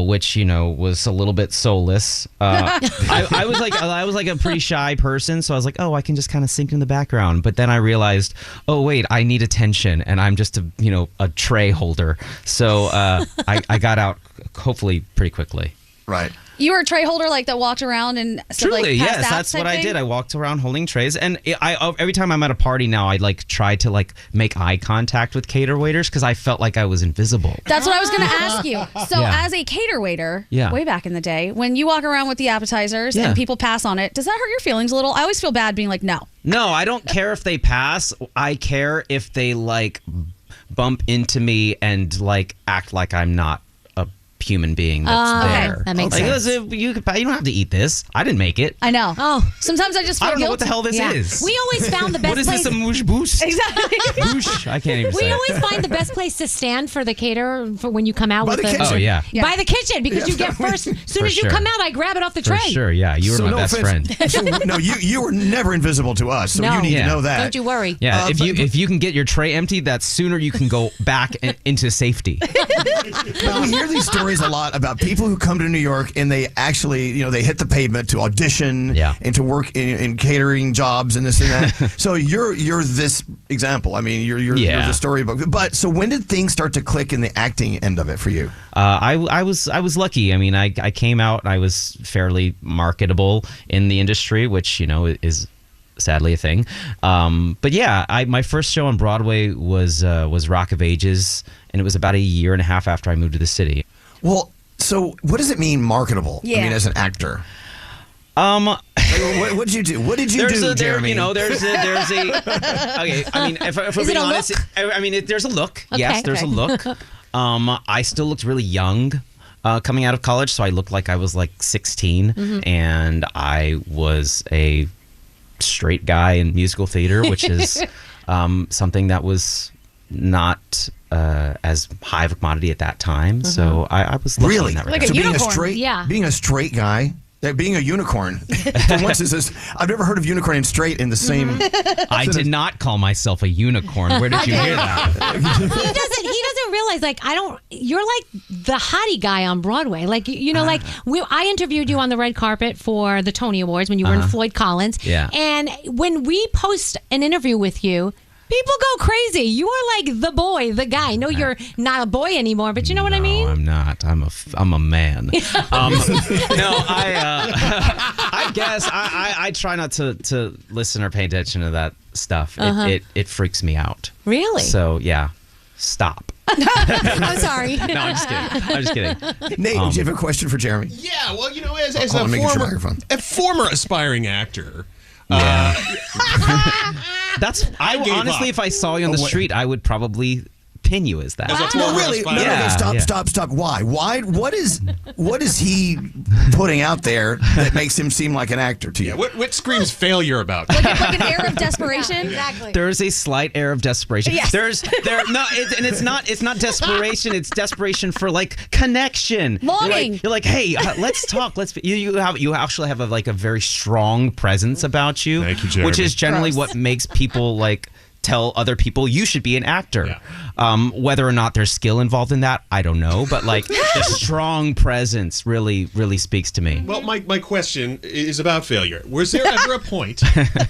which was a little bit soulless. I was like a pretty shy person, so I was like, oh, I can just kind of sink in the background. But then I realized, oh wait, I need attention, and I'm just a tray holder. So I got out hopefully pretty quickly. Right. You were a tray holder that walked around and truly, yes, that's what I did. I walked around holding trays, and every time I'm at a party now, I try to make eye contact with cater waiters because I felt like I was invisible. That's what I was going to ask you. So, as a cater waiter, way back in the day, when you walk around with the appetizers and people pass on it, does that hurt your feelings a little? I always feel bad being like, no. No, I don't care if they pass. I care if they bump into me and act like I'm not human being that's there. Okay. That makes sense. You don't have to eat this. I didn't make it. I know. Oh, sometimes I just feel I don't know guilty. what the hell this is. We always found the best place. What is this, a moosh boosh? Exactly. Boosh. I can't even say We it. always find the best place to stand for the caterer for when you come out By with the kitchen. Oh, yeah. By the kitchen, because you get first. As soon as you come out, I grab it off the tray. For sure, yeah. You were my best friend. So, no, you were never invisible to us, so you need to know that. Don't you worry. Yeah, if you can get your tray empty, that sooner you can go back into safety. But we hear these stories a lot about people who come to New York and they actually, they hit the pavement to audition and to work in catering jobs and this and that. So you're this example. I mean, you're the storybook. But so when did things start to click in the acting end of it for you? I was lucky. I mean, I came out. I was fairly marketable in the industry, which is sadly a thing. But yeah, my first show on Broadway was Rock of Ages, and it was about a year and a half after I moved to the city. Well, so what does it mean marketable? Yeah. I mean, as an actor. What did you do? What did you do, Jeremy? There's a. Okay, I mean, if we're being honest, there's a look. Okay, yes, there's a look. I still looked really young coming out of college, so I looked like I was 16, and I was a straight guy in musical theater, which is something that was not as high of a commodity at that time. So I was lucky in that regard. Like a unicorn. Being a straight guy, being a unicorn. For once, I've never heard of unicorn and straight in the same. I did not call myself a unicorn. Where did you hear that? He doesn't realize you're like the hottie guy on Broadway. I interviewed you on the red carpet for the Tony Awards when you were in Floyd Collins. Yeah. And when we post an interview with you, people go crazy. You are like the boy, the guy. No, you're not a boy anymore, but you know what I mean? I'm not. I'm a man. No, I I guess I try not to listen or pay attention to that stuff. It freaks me out. Really? So yeah, stop. I'm sorry. No, I'm just kidding. Nate, do you have a question for Jeremy? Yeah, well, you know, as Hold on, making sure microphone. a former aspiring actor. Yeah. Honestly, up. if I saw you on the street, I would probably pin you as that. Well, really? No, stop. Why? What is he putting out there that makes him seem like an actor to you? What screams failure about? Like an air of desperation. Exactly. There's a slight air of desperation. Yes. It's not desperation. It's desperation for like connection. Longing. You're like, hey, let's talk. You actually have a very strong presence about you. Thank you, Jeremy. Which is generally what makes people like tell other people you should be an actor. Yeah. Whether or not there's skill involved in that, I don't know. But like the strong presence really speaks to me. Well, my question is about failure. Was there ever a point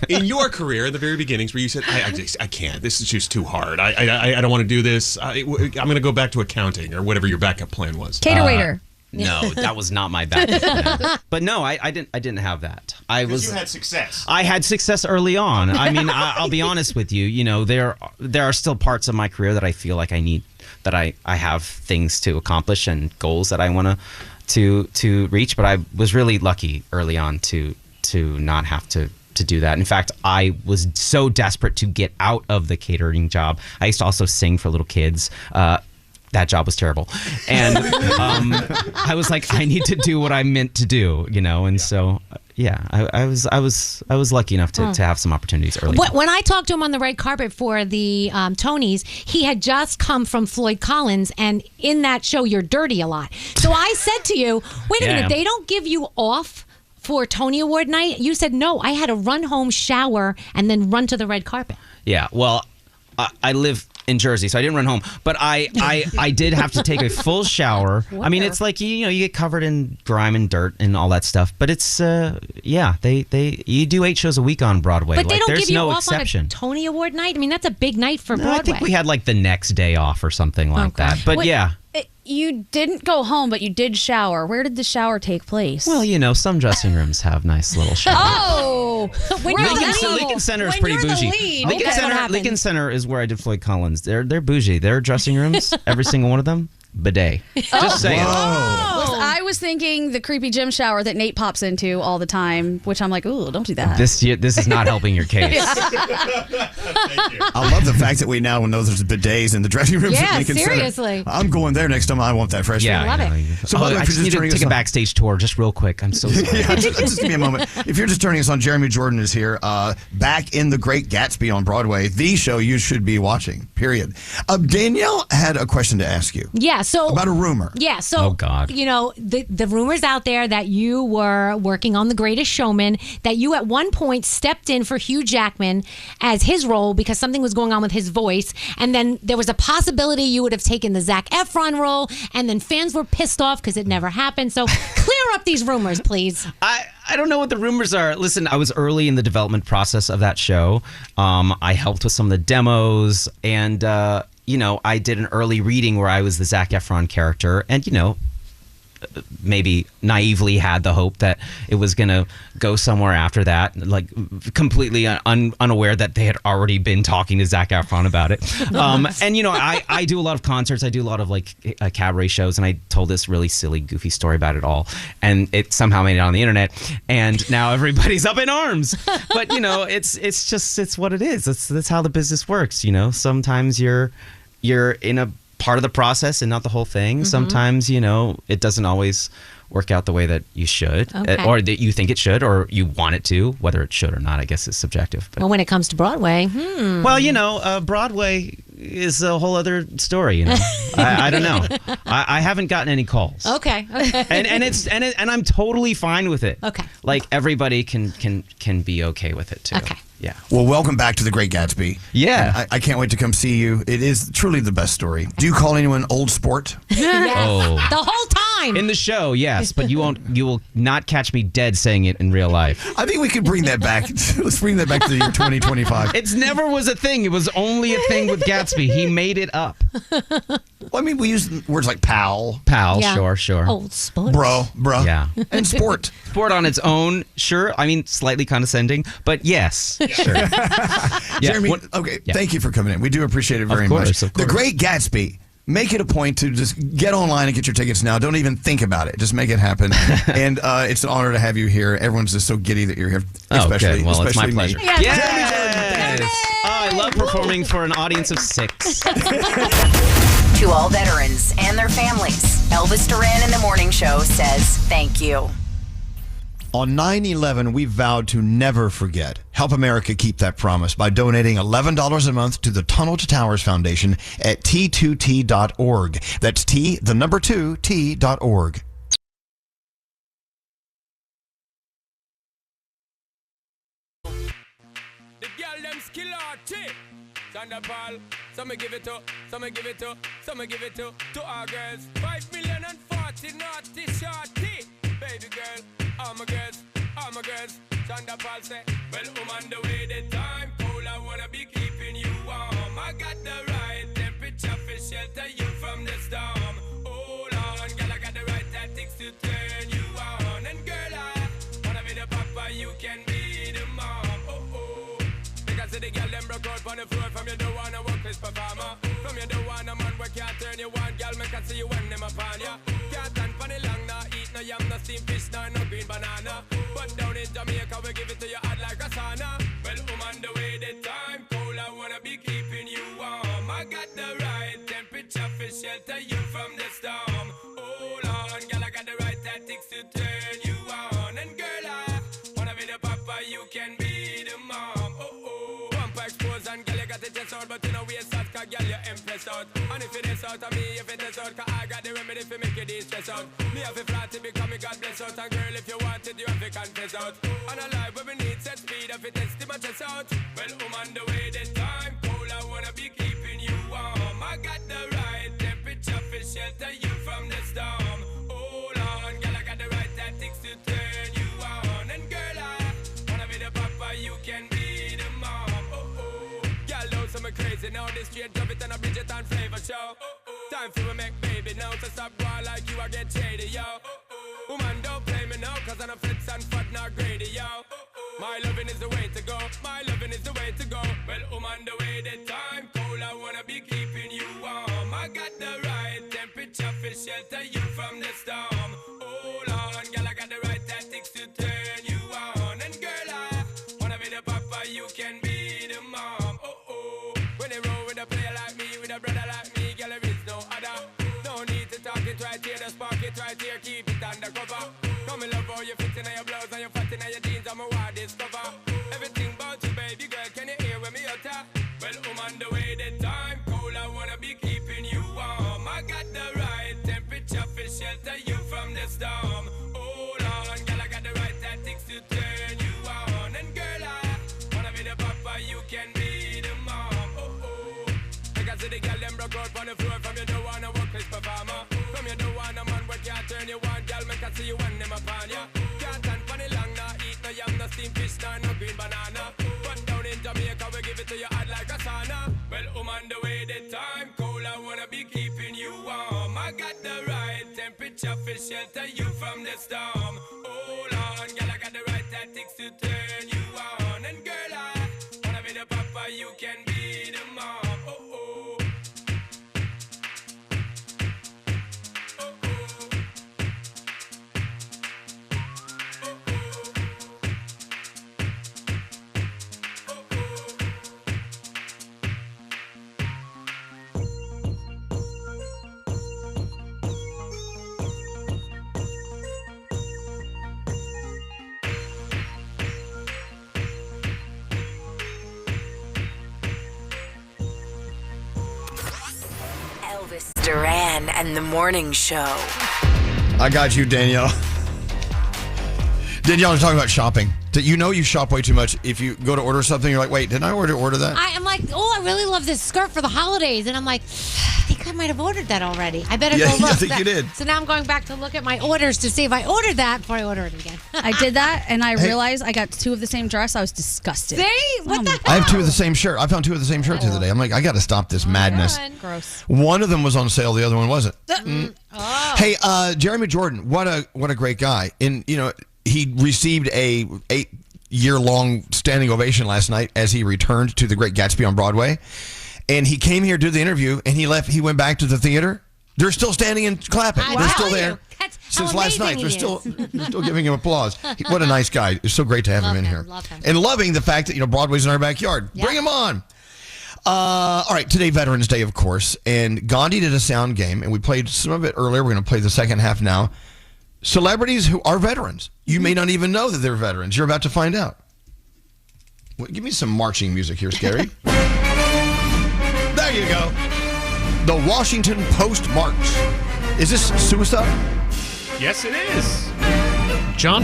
in your career, in the very beginnings, where you said, I can't, this is just too hard. I don't want to do this. I'm going to go back to accounting or whatever your backup plan was. Cater waiter. No, that was not my backup plan. But no, I didn't have that. You had success. I had success early on. I mean, I'll be honest with you. You know, there are still parts of my career that I feel like I have things to accomplish and goals that I want to reach. But I was really lucky early on to not have to do that. In fact, I was so desperate to get out of the catering job. I used to also sing for little kids. That job was terrible. And I was like, I need to do what I'm meant to do, you know? And so, yeah, I was lucky enough to have some opportunities early. When I talked to him on the red carpet for the Tonys, he had just come from Floyd Collins, and in that show, you're dirty a lot. So I said to you, wait a minute, they don't give you off for Tony Award night? You said, no, I had to run home, shower, and then run to the red carpet. Yeah, well, I live in Jersey, so I didn't run home. But I did have to take a full shower. I mean, it's like you get covered in grime and dirt and all that stuff. But it's you do 8 shows a week on Broadway. But they don't there's give you no off exception. on a Tony Award night. I mean, that's a big night for Broadway. I think we had like the next day off or something like that. But yeah. You didn't go home, but you did shower. Where did the shower take place? Well, you know, some dressing rooms have nice little showers. Oh, Lincoln Center is pretty bougie. Lincoln Center is where I did Floyd Collins. They're bougie. Their dressing rooms, every single one of them, bidet. Just saying. I was thinking the creepy gym shower that Nate pops into all the time, which I'm like, ooh, don't do that. This is not helping your case. I love the fact that we now know there's bidets in the dressing rooms at Lincoln seriously. Center. I'm going there next time. I want that fresh air. Love it. So by the way, I just need to take a backstage tour just real quick. I'm so sorry. Just give me a moment. If you're just turning us on, Jeremy Jordan is here, back in The Great Gatsby on Broadway, the show you should be watching, period. Danielle had a question to ask you. Yeah, so about a rumor. Yeah, so you know, the rumors out there that you were working on The Greatest Showman, that you at one point stepped in for Hugh Jackman as his role because something was going on with his voice, and then there was a possibility you would have taken the Zac Efron role, and then fans were pissed off because it never happened. So clear up these rumors, please. I don't know what the rumors are. Listen, I was early in the development process of that show. I helped with some of the demos, and you know, I did an early reading where I was the Zac Efron character, and you know, maybe naively had the hope that it was going to go somewhere after that, like completely unaware that they had already been talking to Zac Efron about it. And, you know, I do a lot of concerts. I do a lot of like cabaret shows, and I told this really silly, goofy story about it all. And it somehow made it on the internet. And now everybody's up in arms. But, you know, it's what it is. That's how the business works. You know, sometimes you're in a part of the process and not the whole thing. Mm-hmm. Sometimes, you know, it doesn't always work out the way that you should, or that you think it should, or you want it to. Whether it should or not, I guess, is subjective. But, well, when it comes to Broadway, well, you know, Broadway is a whole other story. You know, I don't know. I haven't gotten any calls. Okay. and I'm totally fine with it. Okay. Like everybody can be okay with it too. Okay. Yeah. Well, welcome back to The Great Gatsby. Yeah. I can't wait to come see you. It is truly the best story. Do you call anyone old sport? Yes. Oh. The whole time. time. In the show, yes, but you will not catch me dead saying it in real life. I think we could bring that back. Let's bring that back to the year 2025. It never was a thing. It was only a thing with Gatsby. He made it up. Well, I mean, we use words like pal. Pal, Yeah. sure. Old sport. Bro. Yeah. And sport. Sport on its own, sure. I mean, slightly condescending, but yes, sure. Jeremy, thank you for coming in. We do appreciate it very much. Of course. The Great Gatsby. Make it a point to just get online and get your tickets now. Don't even think about it. Just make it happen. And it's an honor to have you here. Everyone's just so giddy that you're here. Especially, Well, it's my especially pleasure. me. Yes. I love performing for an audience of 6. To all veterans and their families, Elvis Duran in the Morning Show says thank you. On 9/11, we vowed to never forget. Help America keep that promise by donating $11 a month to the Tunnel to Towers Foundation at T2T.org. That's T2T.org. Some give it to, some give it to, some give it to our girls. 5,040,000 naughty shorty. Baby girl, all my girls, Chanda Paul say, well, on the way the time cold, I wanna be keeping you warm. I got the right temperature for shelter you from the storm. Hold on, girl, I got the right tactics to turn you on. And girl, I wanna be the papa, you can be the mom. Because the girl them broke out on the floor. From you don't wanna work this performer. From you don't wanna man where can't turn you on. Girl, make I see you when them upon ya. Can't stand for the long, nah eat no yam, no steamed fish, no green banana. But down in Jamaica we give it to you hot like a sauna. Well, on the way the time cold, I wanna be keeping you warm. I got the right temperature for shelter you from the storm. Hold on, girl, I got the right tactics to turn you on. And girl, I wanna be the papa, you can be the mom. Expose and girl, you got the chest out, but you know we out, cause girl, you impress out. And if it is out of me, if it is out, cause I got the remedy for make you de-stress out. Me have a flat to become a God bless out. And girl, if you want it, you have to confess out. And a life where we need set speed, if it is to my chest out. Well, on the way the time cold, I wanna be keeping you warm. I got the right temperature for shelter you from the storm. Hold on, girl, I got the right tactics to turn you on. And girl, I wanna be the papa, you can be the mom. So me crazy now, this straight drop it and a Bridget and flavor show. Time for me make baby now, so stop boy like you, I get shady, yo. Woman, don't play me now, cause I'm a fits and fat, not greedy, yo. My loving is the way to go, my loving is the way to go. Well, on the way the time cold, I wanna be keeping you warm. I got the right temperature for shelter you from the storm. Hold on, girl, I got the right tactics to turn you on. And girl, I wanna be the papa, you can be the mom. When they roll with a player like me, with a brother like me, girl, there is no other. No need to talk it right here, just spark it right here, keep it undercover. Come in love how you fit in your blouse and you fat in your jeans, I'm a wild discover. Everything about you, baby girl, can you hear when me utter? Well, on the way the time cold, I wanna be keeping you warm. I got the right temperature for shelter you from the storm. Hold on, girl, I got the right tactics to turn you on. And girl, I wanna be the papa, you can be the mom. See the girl them broke out on the floor. From you don't wanna work this performer. From you don't wanna man where can't turn you on. Girl, make I see you when them upon ya. Can't stand for the long, nah eat no yam, no steamed fish, no green banana. But down in Jamaica we give it to you hot like a sauna. Well, on the way the time cold, I wanna be keeping you warm. I got the right temperature for shelter you from the storm. Hold on, girl, I got the right tactics to turn you on. And girl, I wanna be the papa, you can be the mom. Elvis Duran and the Morning Show. I got you, Danielle. Danielle, we're talking about shopping. You shop way too much. If you go to order something, you're like, wait, didn't I order that? I'm like, I really love this skirt for the holidays. And I'm like, I think I might have ordered that already. I better go look. I think you did. So now I'm going back to look at my orders to see if I ordered that before I order it again. I did that, and I realized I got 2 of the same dress. I was disgusted. See? What the hell? I have 2 of the same shirt. I found 2 of the same shirts the other day. I'm like, I got to stop this madness. Gross. One of them was on sale. The other one wasn't. Hey, Jeremy Jordan, what a great guy. And, he received a 8-year-long standing ovation last night as he returned to the Great Gatsby on Broadway. And he came here to do the interview, and he left. He went back to the theater. They're still standing and clapping. They're still there. Since last night, they're still giving him applause. What a nice guy. It's so great to have him in here. Love him. And loving the fact that, Broadway's in our backyard. Bring him on. All right, today, Veterans Day, of course. And Gandhi did a sound game, and we played some of it earlier. We're going to play the second half now. Celebrities who are veterans. You may not even know that they're veterans. You're about to find out. Well, give me some marching music here, Scary. There you go. The Washington Post March. Is this Sousa? Yes, it is. John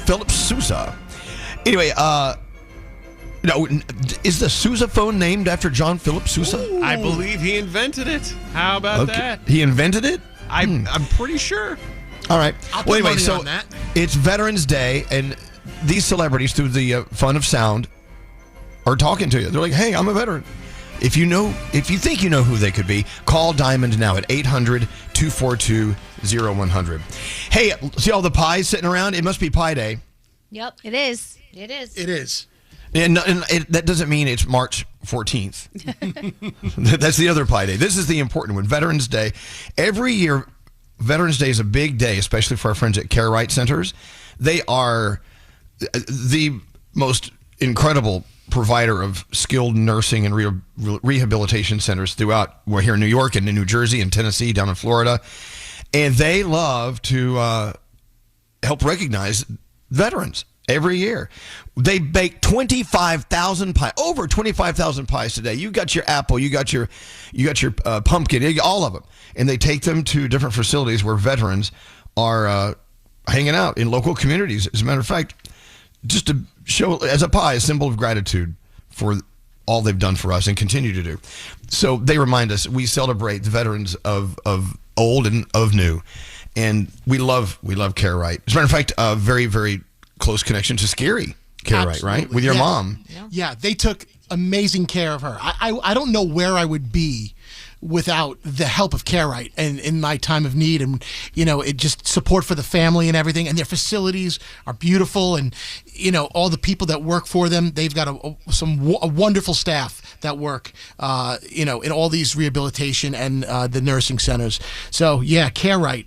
Philip Sousa. Anyway, no, is the Sousa phone named after John Philip Sousa? Ooh. I believe he invented it. How about that? He invented it? I'm pretty sure. All right. I'll put money on that. It's Veterans Day, and these celebrities, through the fun of sound, are talking to you. They're like, "Hey, I'm a veteran." If you think you know who they could be, call Diamond now at 800-242-0100. Hey, see all the pies sitting around? It must be Pie Day. Yep, it is. It is. It is. And that doesn't mean it's March 14th. That's the other Pie Day. This is the important one, Veterans Day. Every year, Veterans Day is a big day, especially for our friends at Care Right Centers. They are the most incredible provider of skilled nursing and rehabilitation centers throughout. We're here in New York and in New Jersey and Tennessee, down in Florida. And they love to help recognize veterans every year. They bake 25,000 pies, over 25,000 pies today. You got your apple, you got your pumpkin, all of them. And they take them to different facilities where veterans are hanging out in local communities. As a matter of fact, just to show as a pie, a symbol of gratitude for all they've done for us and continue to do. So they remind us we celebrate the veterans of old and of new, and we love Care Right. As a matter of fact, a very, very close connection to Scary Care Right, right? With your mom. Yeah, they took amazing care of her. I don't know where I would be without the help of Care Right and in my time of need, and it just support for the family and everything. And their facilities are beautiful, and all the people that work for them, they've got a wonderful staff that work in all these rehabilitation and the nursing centers. So yeah, Care Right,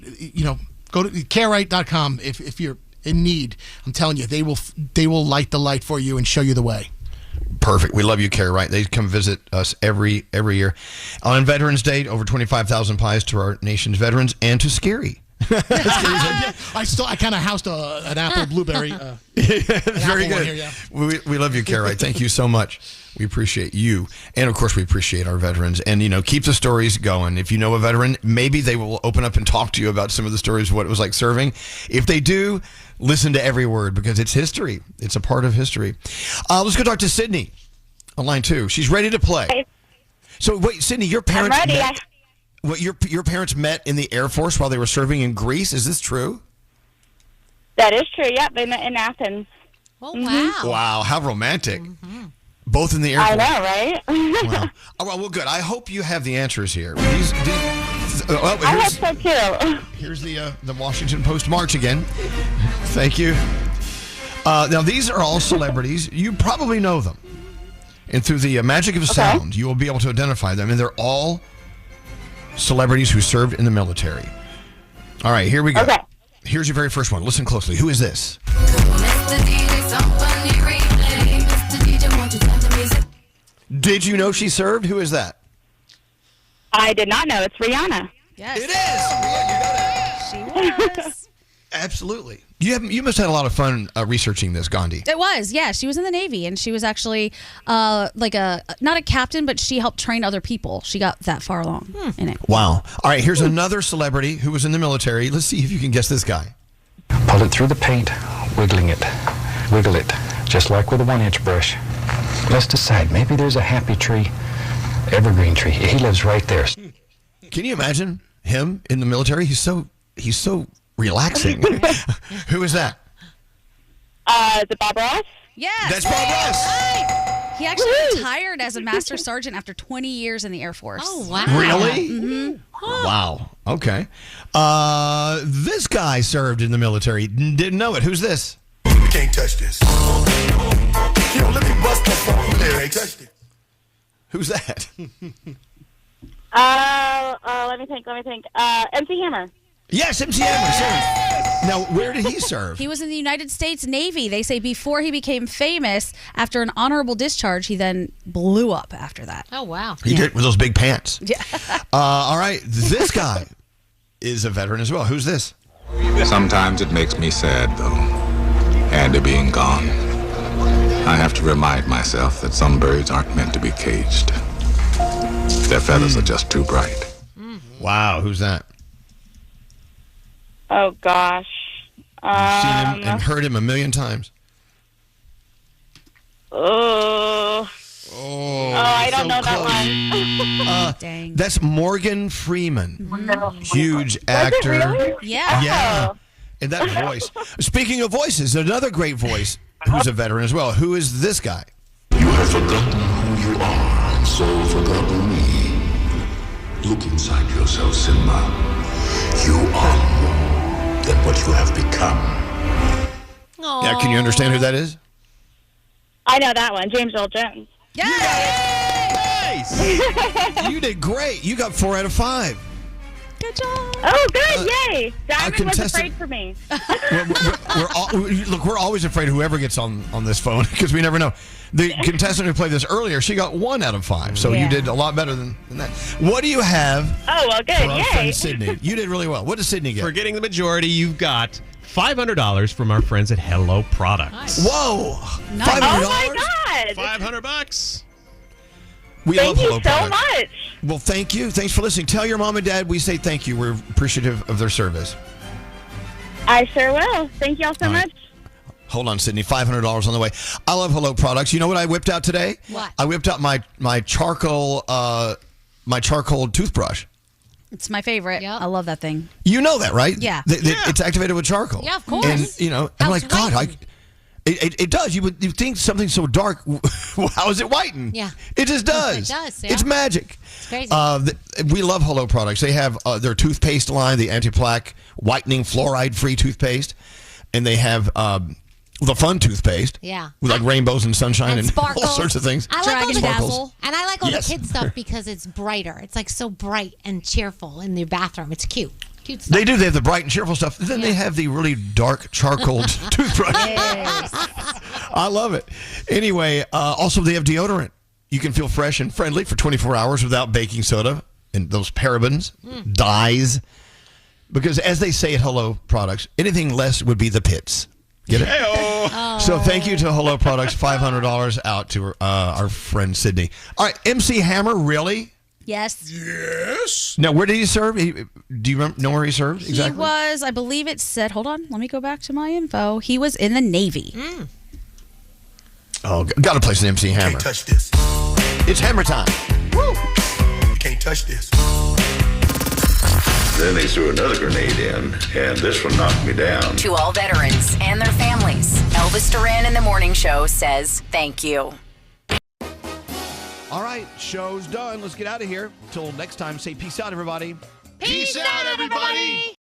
go to careright.com if you're in need. I'm telling you, they will light the light for you and show you the way. Perfect. We love you, Care Right. They come visit us every year. On Veterans Day, over 25,000 pies to our nation's veterans and to Scary. I kind of housed an apple blueberry. Very good. Here, we love you, Care Right. Thank you so much. We appreciate you. And of course, we appreciate our veterans. And, keep the stories going. If you know a veteran, maybe they will open up and talk to you about some of the stories of what it was like serving. If they do, listen to every word because it's history. It's a part of history. Let's go talk to Sydney on line 2. She's ready to play. Hey. So wait, Sydney, your parents I'm ready. your parents met in the Air Force while they were serving in Greece. Is this true? That is true. Yep, they met in Athens. Oh, wow. Wow, how romantic. Both in the Air Force. I know, right? Wow. Oh, well, good. I hope you have the answers here. I hope so, too. Here's the Washington Post March again. Thank you. Now, these are all celebrities. You probably know them. And through the magic of sound, you will be able to identify them. And they're all celebrities who served in the military. All right, here we go. Okay. Here's your very first one. Listen closely. Who is this? Did you know she served? Who is that? I did not know. It's Rihanna. Yes. It is. She was. Absolutely. You must have had a lot of fun researching this, Gandhi. It was, yeah. She was in the Navy, and she was actually not a captain, but she helped train other people. She got that far along in it. Wow. All right, here's another celebrity who was in the military. Let's see if you can guess this guy. Pull it through the paint, wiggling it. Wiggle it, just like with a 1-inch brush. Let's decide. Maybe there's a happy tree, evergreen tree. He lives right there. Can you imagine him in the military? He's so relaxing. Who is that? Is it Bob Ross? Yes. That's Bob Ross. Right. He actually retired as a master sergeant after 20 years in the Air Force. Oh, wow. Really? Mm-hmm. Wow. Okay. This guy served in the military. Didn't know it. Who's this? You can't touch this. You know, let me bust that phone lyrics. Who's that? Let me think. MC Hammer. Yes, MC Hammer served. Now, where did he serve? He was in the United States Navy. They say before he became famous, after an honorable discharge, he then blew up after that. Oh, wow. He did with those big pants. Yeah. All right. This guy is a veteran as well. Who's this? Sometimes it makes me sad, though, Andy being gone. I have to remind myself that some birds aren't meant to be caged. Their feathers are just too bright. Wow. Who's that? Oh, gosh. Seen him and heard him a million times. Oh, I don't know that one. Dang. That's Morgan Freeman. Huge actor. Really? Yeah. Yeah. And that voice. Speaking of voices, another great voice who's a veteran as well. Who is this guy? You have forgotten who you are, and so forgotten me. Look inside yourself, Simba. You are more than what you have become. Yeah, can you understand who that is? I know that one. James Earl Jones. Nice. You did great. You got 4 out of 5. Good job. Oh, good. Yay. Diamond was contestant- afraid for me. We're always afraid whoever gets on this phone because we never know. The contestant who played this earlier, she got 1 out of 5. So you did a lot better than that. What do you have? Oh, well, good. For our Yay. friend Sydney. You did really well. What does Sydney get? For getting the majority, you've got $500 from our friends at Hello Products. Whoa! Nice. $500? Oh, my God. $500. We Thank love Hello you so Products. much. Well, thank you. Thanks for listening. Tell your mom and dad we say thank you. We're appreciative of their service. I sure will. Thank you all so much. Hold on, Sydney. $500 on the way. I love Hello Products. You know what I whipped out today? What? I whipped out my charcoal toothbrush. It's my favorite. I love that thing. You know that, right? Yeah. It's activated with charcoal. Yeah, of course. And I'm like, God, it does. You think something so dark? How is it whiten? Yeah. It just does. It does, yeah. It's magic. It's crazy. We love Hello Products. They have their toothpaste line, the anti-plaque whitening fluoride-free toothpaste, and they have the fun toothpaste. Yeah. With like rainbows and sunshine and all sparkles. sorts of things. I like all the Sparkles. And I like all Yes. the kid stuff because it's brighter. It's like so bright and cheerful in the bathroom. It's cute. Cute stuff. They do. They have the bright and cheerful stuff. Then they have the really dark charcoal toothbrush. I love it. Anyway, also they have deodorant. You can feel fresh and friendly for 24 hours without baking soda and those parabens, dyes. Because as they say at Hello Products, anything less would be the pits. Get it? Oh. So thank you to Hello Products. $500 out to our friend Sydney. All right, MC Hammer, really? Yes. Yes. Now, where did he serve? Do you know where he served exactly? He was, I believe it said, hold on, let me go back to my info. He was in the Navy. Oh, got to place an MC Hammer. Can't touch this. It's Hammer time. Woo! You can't touch this. Then they threw another grenade in, and this one knocked me down. To all veterans and their families, Elvis Duran in the Morning Show says thank you. All right, show's done. Let's get out of here. Till next time, say peace out, everybody. Peace out, everybody.